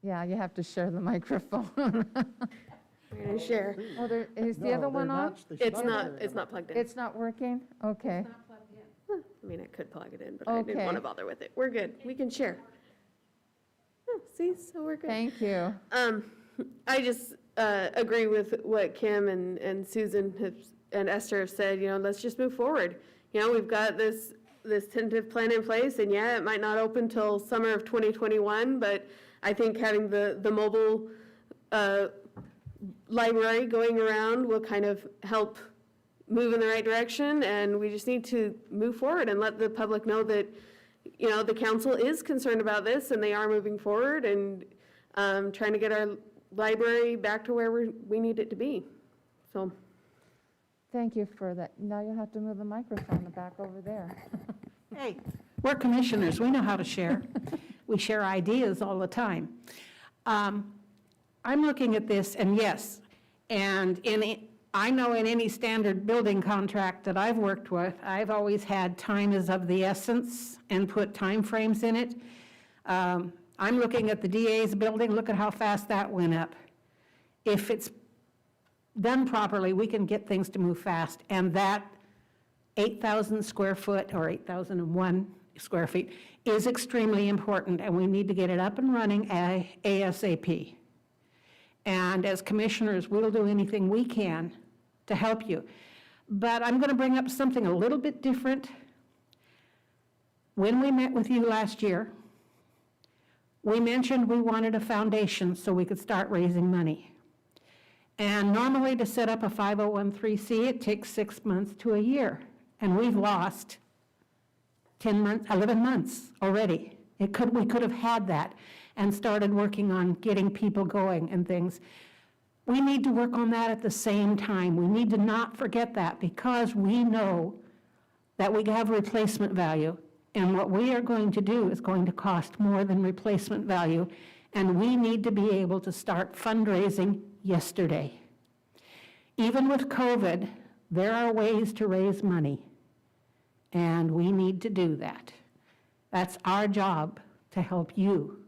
Yeah, you have to share the microphone. We're gonna share. Oh, is the other one on? It's not plugged in. It's not working? Okay. I mean, I could plug it in, but I didn't Okay. want to bother with it. We're good. We can share. Oh, see, so we're good. Thank you. I just agree with what Kim and Susan and Esther have said. You know, let's just move forward. You know, we've got this tentative plan in place, and yeah, it might not open till summer of 2021, but I think having the mobile library going around will kind of help move in the right direction, and we just need to move forward and let the public know that, you know, the council is concerned about this and they are moving forward and trying to get our library back to where we need it to be. So. Thank you for that. Now you'll have to move the microphone back over there. Hey, we're commissioners, we know how to share. We share ideas all the time. I'm looking at this, and yes, and I know in any standard building contract that I've worked with, I've always had time is of the essence and put timeframes in it. I'm looking at the DA's building, look at how fast that went up. If it's done properly, we can get things to move fast, and that 8,000 square foot or 8,001 square feet is extremely important, and we need to get it up and running ASAP. And as commissioners, we'll do anything we can to help you. But I'm going to bring up something a little bit different. When we met with you last year, we mentioned we wanted a foundation so we could start raising money. And normally to set up a 501(c)(3), it takes 6 months to a year. And we've lost 10 months, 11 months already. We could have had that and started working on getting people going and things. We need to work on that at the same time. We need to not forget that, because we know that we have replacement value, and what we are going to do is going to cost more than replacement value, and we need to be able to start fundraising yesterday. Even with COVID, there are ways to raise money, and we need to do that. That's our job, to help you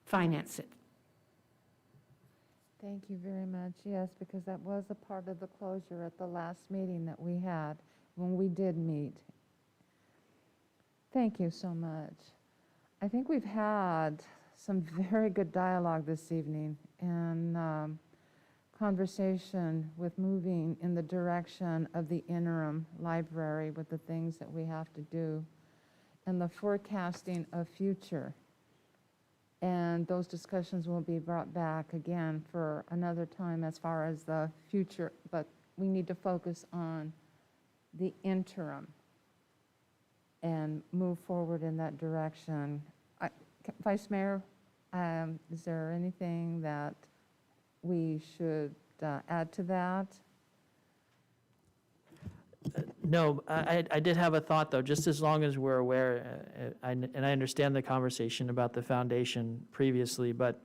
finance it. Thank you very much. Yes, because that was a part of the closure at the last meeting that we had, when we did meet. Thank you so much. I think we've had some very good dialogue this evening, and conversation with moving in the direction of the interim library with the things that we have to do, and the forecasting of future. And those discussions will be brought back again for another time as far as the future, but we need to focus on the interim and move forward in that direction. Vice Mayor, is there anything that we should add to that? No, I did have a thought, though, just as long as we're aware, and I understand the conversation about the foundation previously, but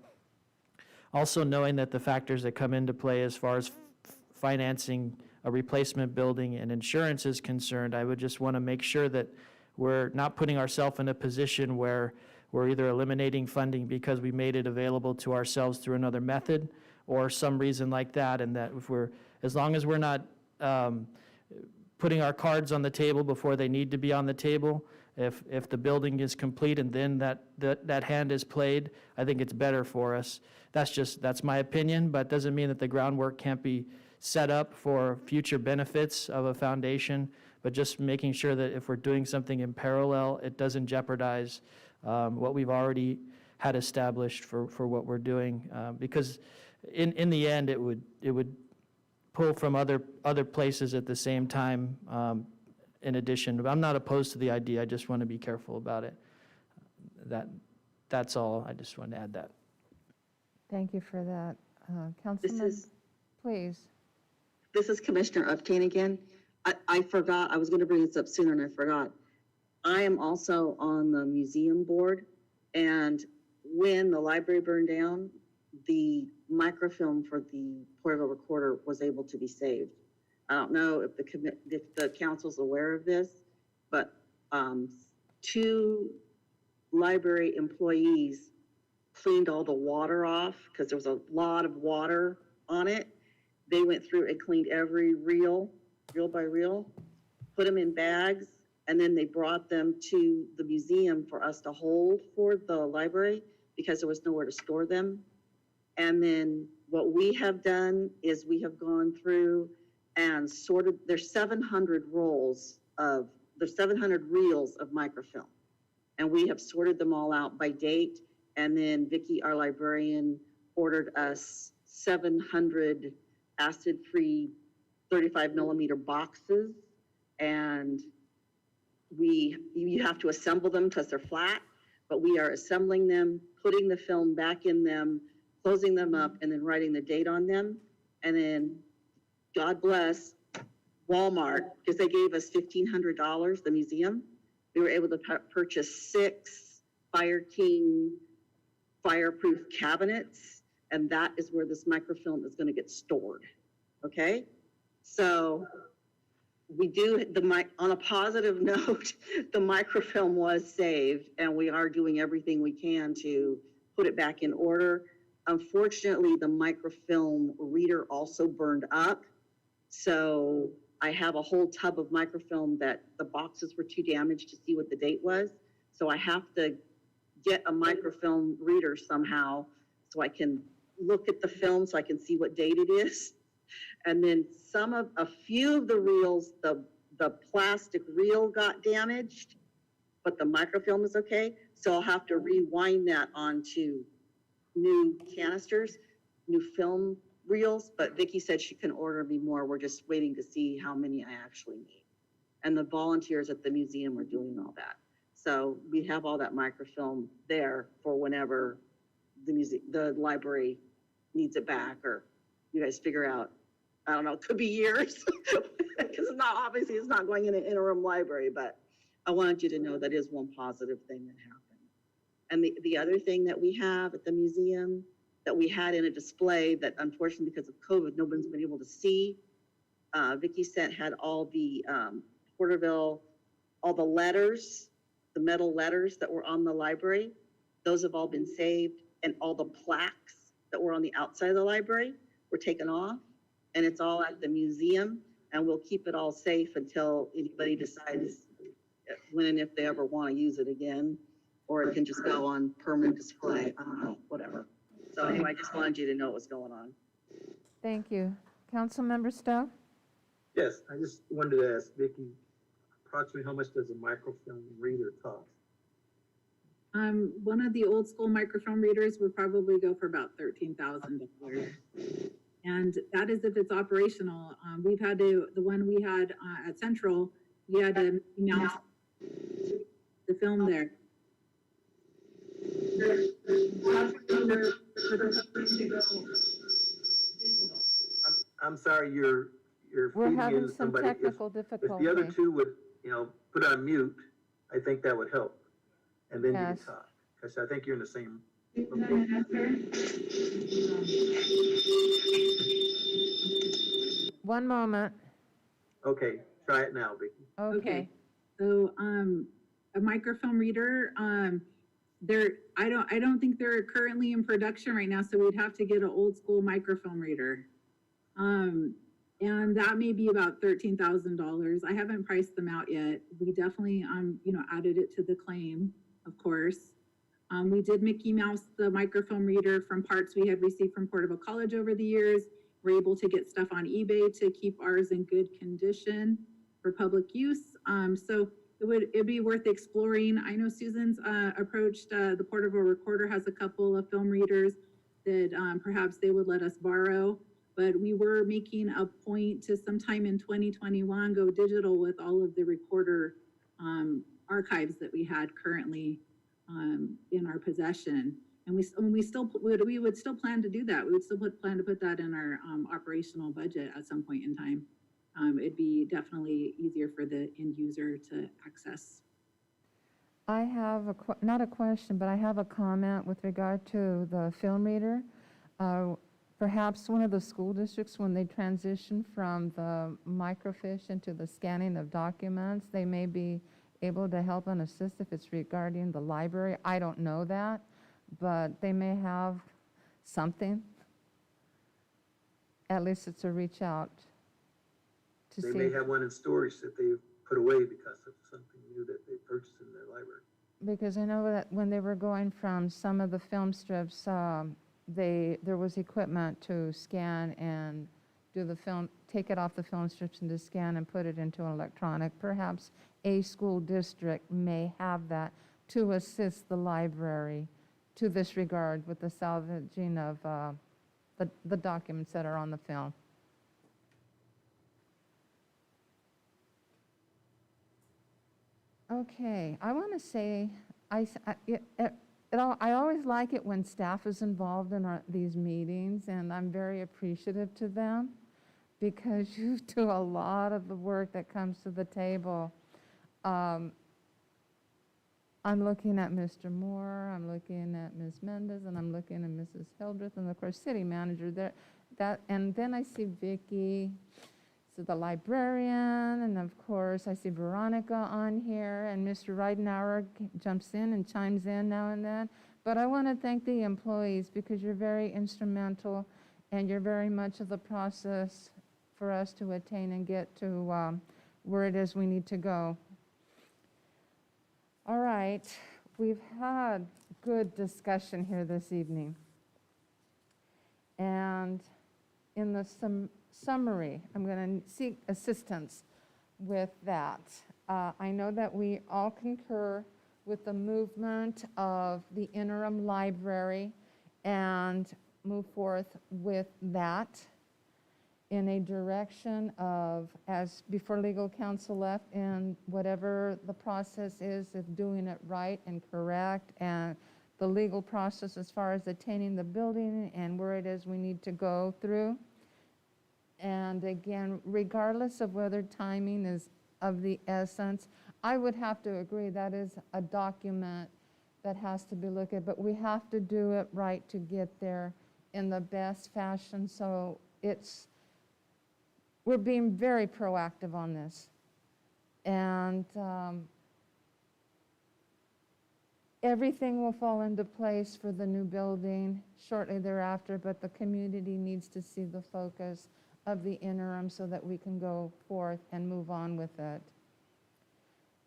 also knowing that the factors that come into play as far as financing a replacement building and insurance is concerned, I would just want to make sure that we're not putting ourselves in a position where we're either eliminating funding because we made it available to ourselves through another method or some reason like that, and that if as long as we're not putting our cards on the table before they need to be on the table, if the building is complete and then that hand is played, I think it's better for us. That's my opinion, but doesn't mean that the groundwork can't be set up for future benefits of a foundation, but just making sure that if we're doing something in parallel, it doesn't jeopardize what we've already had established for what we're doing, because in the end, it would pull from other places at the same time in addition. But I'm not opposed to the idea. I just want to be careful about it. That's all. I just wanted to add that. Thank you for that. Councilman, please. This is Commissioner Uptain again. I forgot, I was gonna bring this up sooner and I forgot. I am also on the museum board, and when the library burned down, the microfilm for the portable recorder was able to be saved. I don't know if the council's aware of this, but 2 library employees cleaned all the water off because there was a lot of water on it. They went through and cleaned every reel by reel, put them in bags, and then they brought them to the museum for us to hold for the library because there was nowhere to store them. And then what we have done is we have gone through and sorted, there's 700 reels of microfilm. And we have sorted them all out by date. And then Vicki, our librarian, ordered us 700 acid-free 35 millimeter boxes. And you have to assemble them because they're flat, but we are assembling them, putting the film back in them, closing them up, and then writing the date on them. And then, God bless Walmart, because they gave us $1,500, the museum. We were able to purchase 6 Fire King fireproof cabinets, and that is where this microfilm is gonna get stored, okay? So we do, on a positive note, the microfilm was saved, and we are doing everything we can to put it back in order. Unfortunately, the microfilm reader also burned up. So I have a whole tub of microfilm that the boxes were too damaged to see what the date was. So I have to get a microfilm reader somehow so I can look at the film so I can see what date it is. And then a few of the reels, the plastic reel got damaged, but the microfilm is okay. So I'll have to rewind that onto new canisters, new film reels, but Vicki said she can order me more. We're just waiting to see how many I actually need. And the volunteers at the museum are doing all that. So we have all that microfilm there for whenever the library needs it back, or you guys figure out, I don't know, it could be years, because obviously it's not going in an interim library, but I wanted you to know that is one positive thing that happened. And the other thing that we have at the museum that we had in a display that unfortunately because of COVID, nobody's been able to see, Vicki had all the Porterville, all the letters, the metal letters that were on the library. Those have all been saved, and all the plaques that were on the outside of the library were taken off, and it's all at the museum, and we'll keep it all safe until anybody decides when and if they ever want to use it again, or it can just go on permanent display. I don't know, whatever. So anyway, I just wanted you to know what's going on. Thank you. Councilmember Stowe? Yes, I just wanted to ask Vicki, approximately how much does a microfilm reader cost? One of the old school microfilm readers would probably go for about $13,000. And that is if it's operational. We've had the one we had at Central, we had to mount the film there. I'm sorry, you're We're feeding having into some somebody. technical If the difficulty. other two would, put on mute, I think that would help. And then you can Yes. talk, because I think you're in the same. One moment. Okay, try it now, Vicki. Okay. So, a microfilm reader, I don't think they're currently in production right now, so we'd have to get an old school microfilm reader. And that may be about $13,000. I haven't priced them out yet. We definitely, added it to the claim, of course. We did Mickey Mouse the microfilm reader from parts we had received from Porterville College over the years. We're able to get stuff on eBay to keep ours in good condition for public use. So it'd be worth exploring. I know Susan's approached the Porterville Recorder has a couple of film readers that perhaps they would let us borrow. But we were making a point to sometime in 2021 go digital with all of the recorder archives that we had currently in our possession. And we would still plan to do that. We would still plan to put that in our operational budget at some point in time. it'd be definitely easier for the end user to access. I have not a question, but I have a comment with regard to the film reader. Perhaps one of the school districts, when they transition from the microfiche into the scanning of documents, they may be able to help and assist if it's regarding the library. I don't know that, but they may have something. At least it's a reach out to see. They may have one in storage that they've put away because of something new that they purchased in their library. Because I know that when they were going from some of the film strips, there was equipment to scan and do the film, take it off the film strips and to scan and put it into an electronic. Perhaps a school district may have that to assist the library to this regard with the salvaging of the documents that are on the film. Okay, I want to say, I always like it when staff is involved in these meetings, and I'm very appreciative to them because you do a lot of the work that comes to the table. I'm looking at Mr. Moore, I'm looking at Ms. Mendez, and I'm looking at Mrs. Hildreth, and of course, city manager there. And then I see Vicki, so the librarian, and of course, I see Veronica on here, and Mr. Reidenauer jumps in and chimes in now and then. But I want to thank the employees because you're very instrumental, and you're very much of the process for us to attain and get to where it is we need to go. All right, we've had good discussion here this evening. And in the summary, I'm going to seek assistance with that. I know that we all concur with the movement of the interim library and move forth with that in a direction of, as before legal counsel left, and whatever the process is of doing it right and correct, and the legal process as far as attaining the building and where it is we need to go through. And again, regardless of whether timing is of the essence, I would have to agree that is a document that has to be looked at, but we have to do it right to get there in the best fashion. So we're being very proactive on this. And everything will fall into place for the new building shortly thereafter, but the community needs to see the focus of the interim so that we can go forth and move on with it.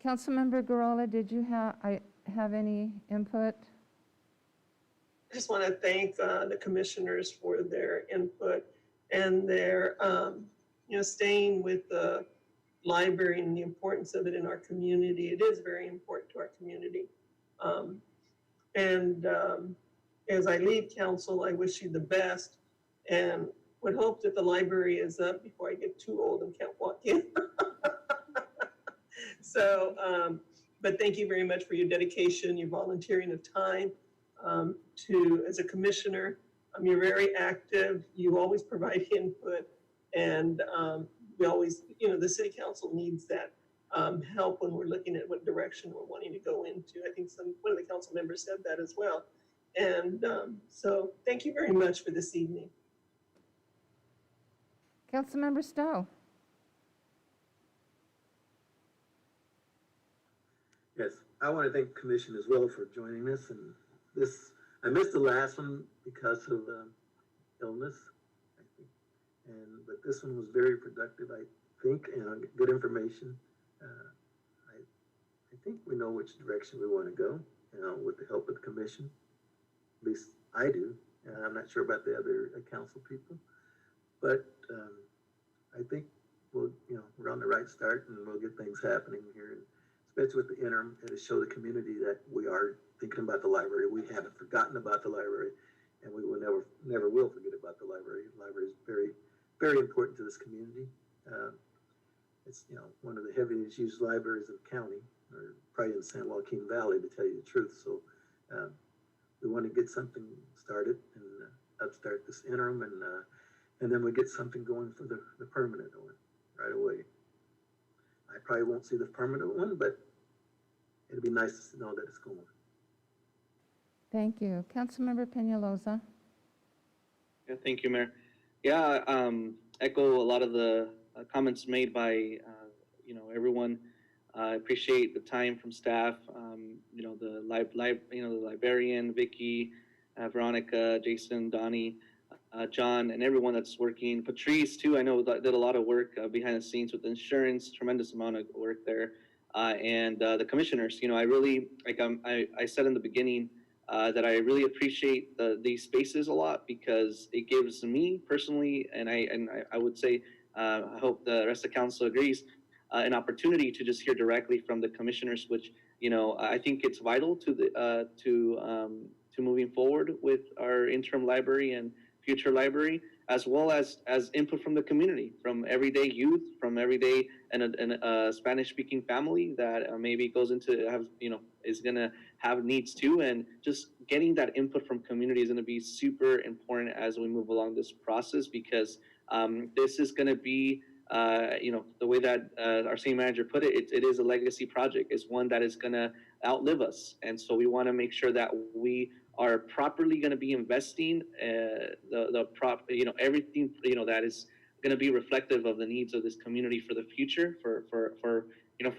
Councilmember Garola, did you have any input? I just want to thank the commissioners for their input and their, staying with the library and the importance of it in our community. It is very important to our community. As I leave council, I wish you the best and would hope that the library is up before I get too old and can't walk in. So, but thank you very much for your dedication, your volunteering of time as a commissioner. You're very active. You always provide input, and we always, the city council needs that help when we're looking at what direction we're wanting to go into. I think one of the council members said that as well. And so thank you very much for this evening. Councilmember Stowe. Yes, I want to thank the commission as well for joining us. And I missed the last one because of illness, I think. But this one was very productive, I think, and good information. I think we know which direction we want to go, with the help of the commission. At least I do, and I'm not sure about the other council people. But I think we're on the right start, and we'll get things happening here. And especially with the interim, to show the community that we are thinking about the library. We haven't forgotten about the library, and we will never will forget about the library. The library is very, very important to this community. It's one of the heaviest used libraries in the county, or probably in the San Joaquin Valley, to tell you the truth. So we want to get something started and upstart this interim, and then we get something going for the permanent one, right away. I probably won't see the permanent one, but it'd be nice to know that it's going. Thank you. Councilmember Peñalosa. Yeah, thank you, Mayor. Yeah, echo a lot of the comments made by, everyone. I appreciate the time from staff, the the librarian, Vicky, Veronica, Jason, Donnie, John, and everyone that's working. Patrice, too, I know that did a lot of work behind the scenes with insurance, tremendous amount of work there. And the commissioners, I really, I said in the beginning, that I really appreciate these spaces a lot because it gives me personally, and I would say, I hope the rest of the council agrees, an opportunity to just hear directly from the commissioners, which I think it's vital to the to moving forward with our interim library and future library, as well as input from the community, from everyday youth, from everyday and a Spanish-speaking family that maybe goes into is gonna have needs too, and just getting that input from community is gonna be super important as we move along this process, because this is gonna be the way that our city manager put it, it is a legacy project. It's one that is gonna outlive us, and so we want to make sure that we are properly going to be investing everything that is going to be reflective of the needs of this community for the future, for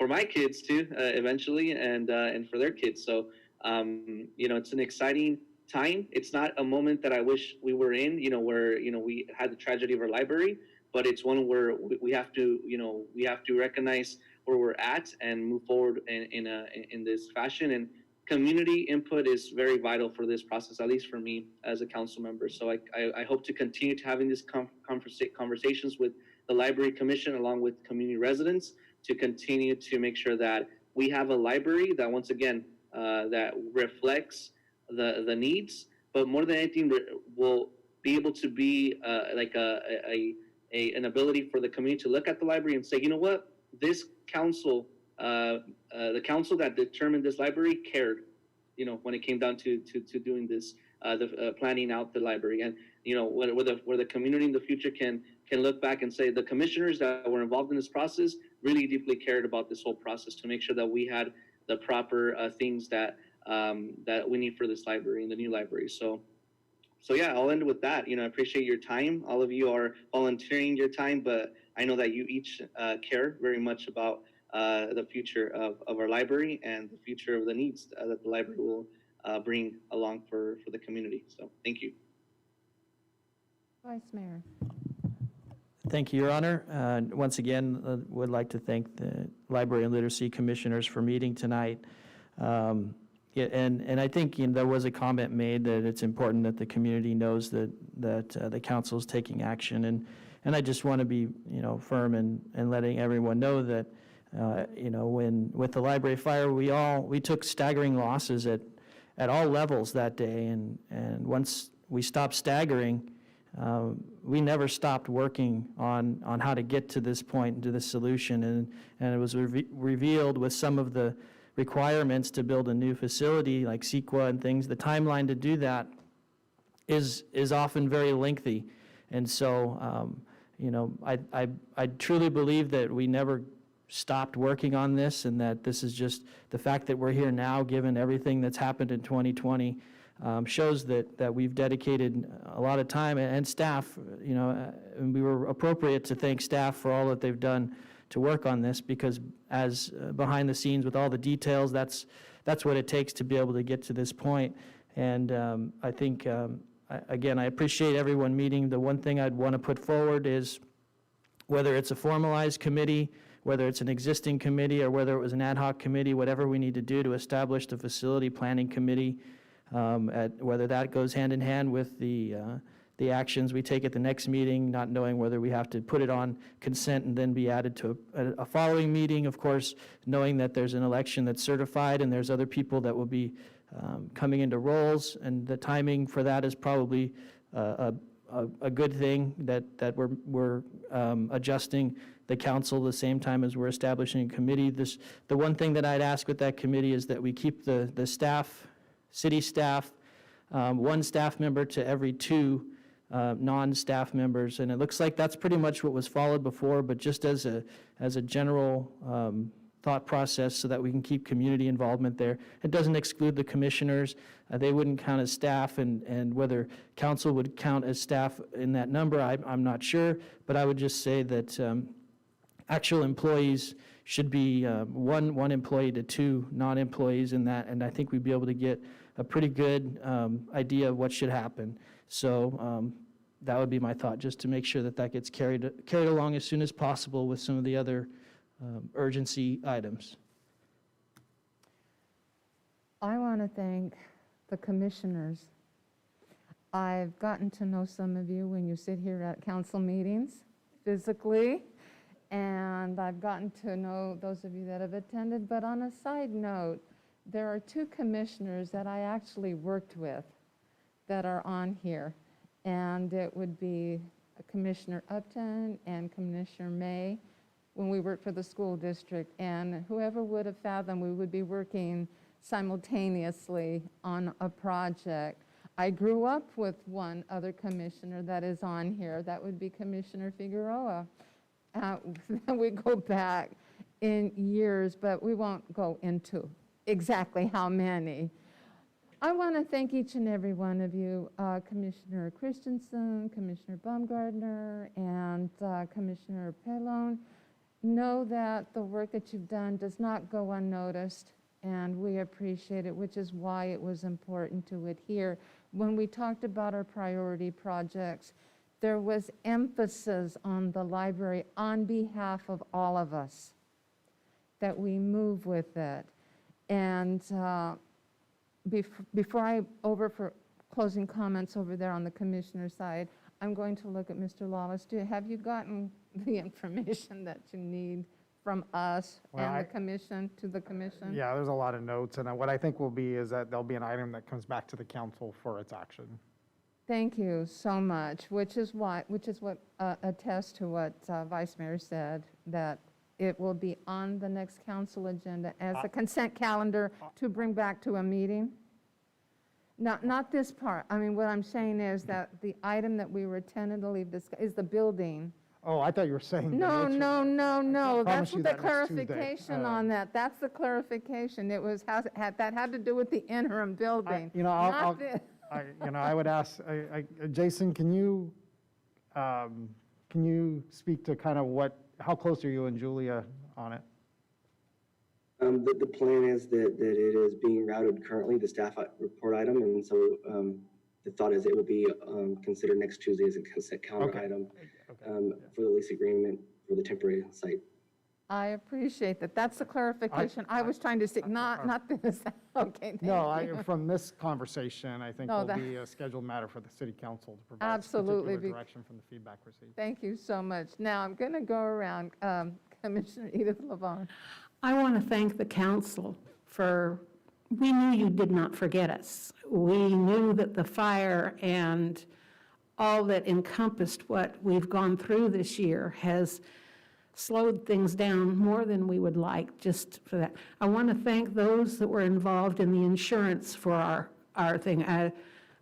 my kids too, eventually, and for their kids. So it's an exciting time. It's not a moment that I wish we were in, where we had the tragedy of our library, but it's one where we have to recognize where we're at and move forward in this fashion. And community input is very vital for this process, at least for me as a council member. So I hope to continue to having these conversations with the Library Commission along with community residents to continue to make sure that we have a library that, once again, that reflects the needs, but more than anything will be able to be an ability for the community to look at the library and say, you know what, this council, the council that determined this library cared, when it came down to doing this, planning out the library, and where the community in the future can look back and say the commissioners that were involved in this process really deeply cared about this whole process to make sure that we had the proper things that we need for this library and the new library. So yeah, I'll end with that. I appreciate your time. All of you are volunteering your time, but I know that you each care very much about the future of our library and the future of the needs that the library will bring along for the community. So thank you. Vice Mayor. Thank you, Your Honor. Once again, would like to thank the Library and Literacy Commissioners for meeting tonight. And I think there was a comment made that it's important that the community knows that the council is taking action, and I just want to be firm and letting everyone know that when with the library fire we took staggering losses at all levels that day, and once we stopped staggering, we never stopped working on how to get to this point and to this solution, and it was revealed with some of the requirements to build a new facility like CEQA and things. The timeline to do that is often very lengthy, and so I truly believe that we never stopped working on this, and that this is just the fact that we're here now, given everything that's happened in 2020, shows that we've dedicated a lot of time, and staff, and we were appropriate to thank staff for all that they've done to work on this, because as behind the scenes with all the details, that's what it takes to be able to get to this point. And I think, again, I appreciate everyone meeting. The one thing I'd want to put forward is, whether it's a formalized committee, whether it's an existing committee, or whether it was an ad hoc committee, whatever we need to do to establish the facility planning committee, whether that goes hand in hand with the actions we take at the next meeting, not knowing whether we have to put it on consent and then be added to a following meeting, of course, knowing that there's an election that's certified and there's other people that will be coming into roles, and the timing for that is probably a good thing, that we're adjusting the council the same time as we're establishing a committee. The one thing that I'd ask with that committee is that we keep the staff, city staff, one staff member to every two non-staff members. And it looks like that's pretty much what was followed before, but just as a general thought process so that we can keep community involvement there. It doesn't exclude the commissioners. They wouldn't count as staff, and whether council would count as staff in that number, I'm not sure, but I would just say that actual employees should be one employee to 2 non-employees in that, and I think we'd be able to get a pretty good idea of what should happen. So that would be my thought, just to make sure that that gets carried along as soon as possible with some of the other urgency items. I want to thank the commissioners. I've gotten to know some of you when you sit here at council meetings physically, and I've gotten to know those of you that have attended. But on a side note, there are 2 commissioners that I actually worked with that are on here, and it would be Commissioner Upton and Commissioner May when we worked for the school district, and whoever would have fathomed we would be working simultaneously on a project. I grew up with one other commissioner that is on here. That would be Commissioner Figueroa. We go back in years, but we won't go into exactly how many. I want to thank each and every one of you, Commissioner Christensen, Commissioner Baumgartner, and Commissioner Pellon. Know that the work that you've done does not go unnoticed, and we appreciate it, which is why it was important to adhere. When we talked about our priority projects, there was emphasis on the library on behalf of all of us, that we move with it. And before I for closing comments over there on the commissioner side, I'm going to look at Mr. Lawless. Have you gotten the information that you need from us and the commission to the commission? Yeah, there's a lot of notes, and what I think will be is that there'll be an item that comes back to the council for its action. Thank you so much, which is what attests to what Vice Mayor said, that it will be on the next council agenda as a consent calendar to bring back to a meeting. Not this part. I mean, what I'm saying is that the item that we were tentatively discussing is the building. Oh, I thought you were saying. No. That's you the that next clarification Tuesday. on that. That's the clarification. It was, that had to do with the interim building. Not this. I would ask, Jason, can you speak to kind of how close are you and Julia on it? The plan is that it is being routed currently, the staff report item, and so the thought is it will be considered next Tuesday as a consent calendar item for the lease agreement for the temporary site. I appreciate that. That's the clarification. I was trying to say, not this. Okay, thank you. From this conversation, I think will be a scheduled matter for the city council to provide Absolutely. particular direction from the feedback received. Thank you so much. Now, I'm going to go around. Commissioner Edith Levon. I want to thank the council we knew you did not forget us. We knew that the fire and all that encompassed what we've gone through this year has slowed things down more than we would like, just for that. I want to thank those that were involved in the insurance for our thing.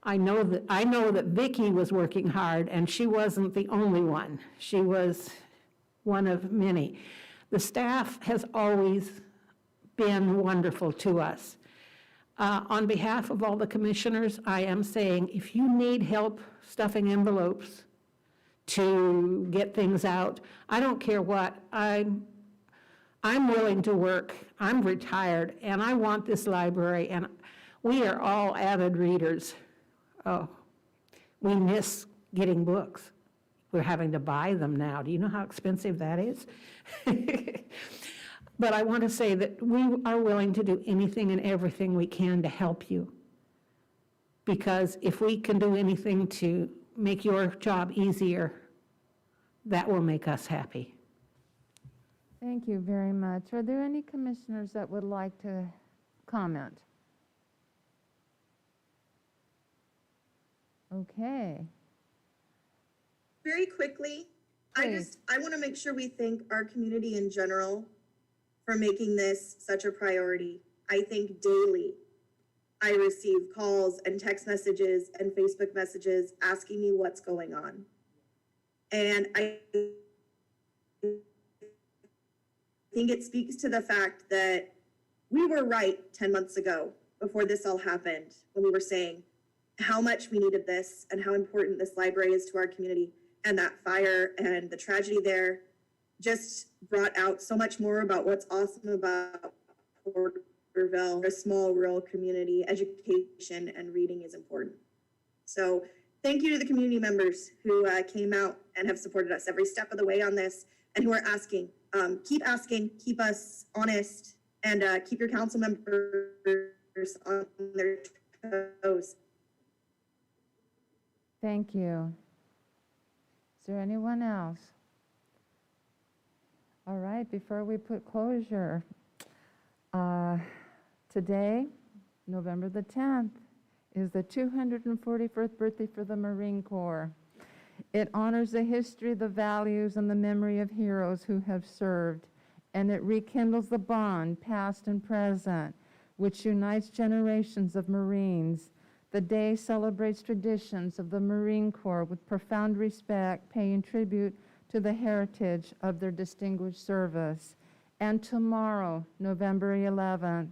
I know that Vicki was working hard, and she wasn't the only one. She was one of many. The staff has always been wonderful to us. On behalf of all the commissioners, I am saying, if you need help stuffing envelopes to get things out, I don't care what, I'm willing to work. I'm retired, and I want this library, and we are all avid readers. Oh, we miss getting books. We're having to buy them now. Do you know how expensive that is? But I want to say that we are willing to do anything and everything we can to help you. Because if we can do anything to make your job easier, that will make us happy. Thank you very much. Are there any commissioners that would like to comment? Okay. Very quickly, Please. I want to make sure we thank our community in general for making this such a priority. I think daily I receive calls and text messages and Facebook messages asking me what's going on. And I think it speaks to the fact that we were right 10 months ago before this all happened, when we were saying how much we needed this and how important this library is to our community. And that fire and the tragedy there just brought out so much more about what's awesome about Porterville, a small rural community. Education and reading is important. So thank you to the community members who came out and have supported us every step of the way on this, and who are asking, keep us honest, and keep your council members on their toes. Thank you. Is there anyone else? All right, before we put closure, today, November the 10th, is the 241st birthday for the Marine Corps. It honors the history, the values, and the memory of heroes who have served, and it rekindles the bond, past and present, which unites generations of Marines. The day celebrates traditions of the Marine Corps with profound respect, paying tribute to the heritage of their distinguished service. And tomorrow, November 11th,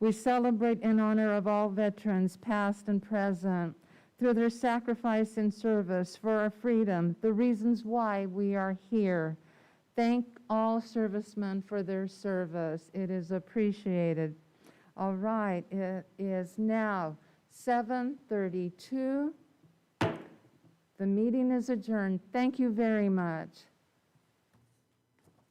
we celebrate in honor of all veterans, past and present, through their sacrifice and service for our freedom, the reasons why we are here. Thank all servicemen for their service. It is appreciated. All right, it is now 7:32. The meeting is adjourned. Thank you very much.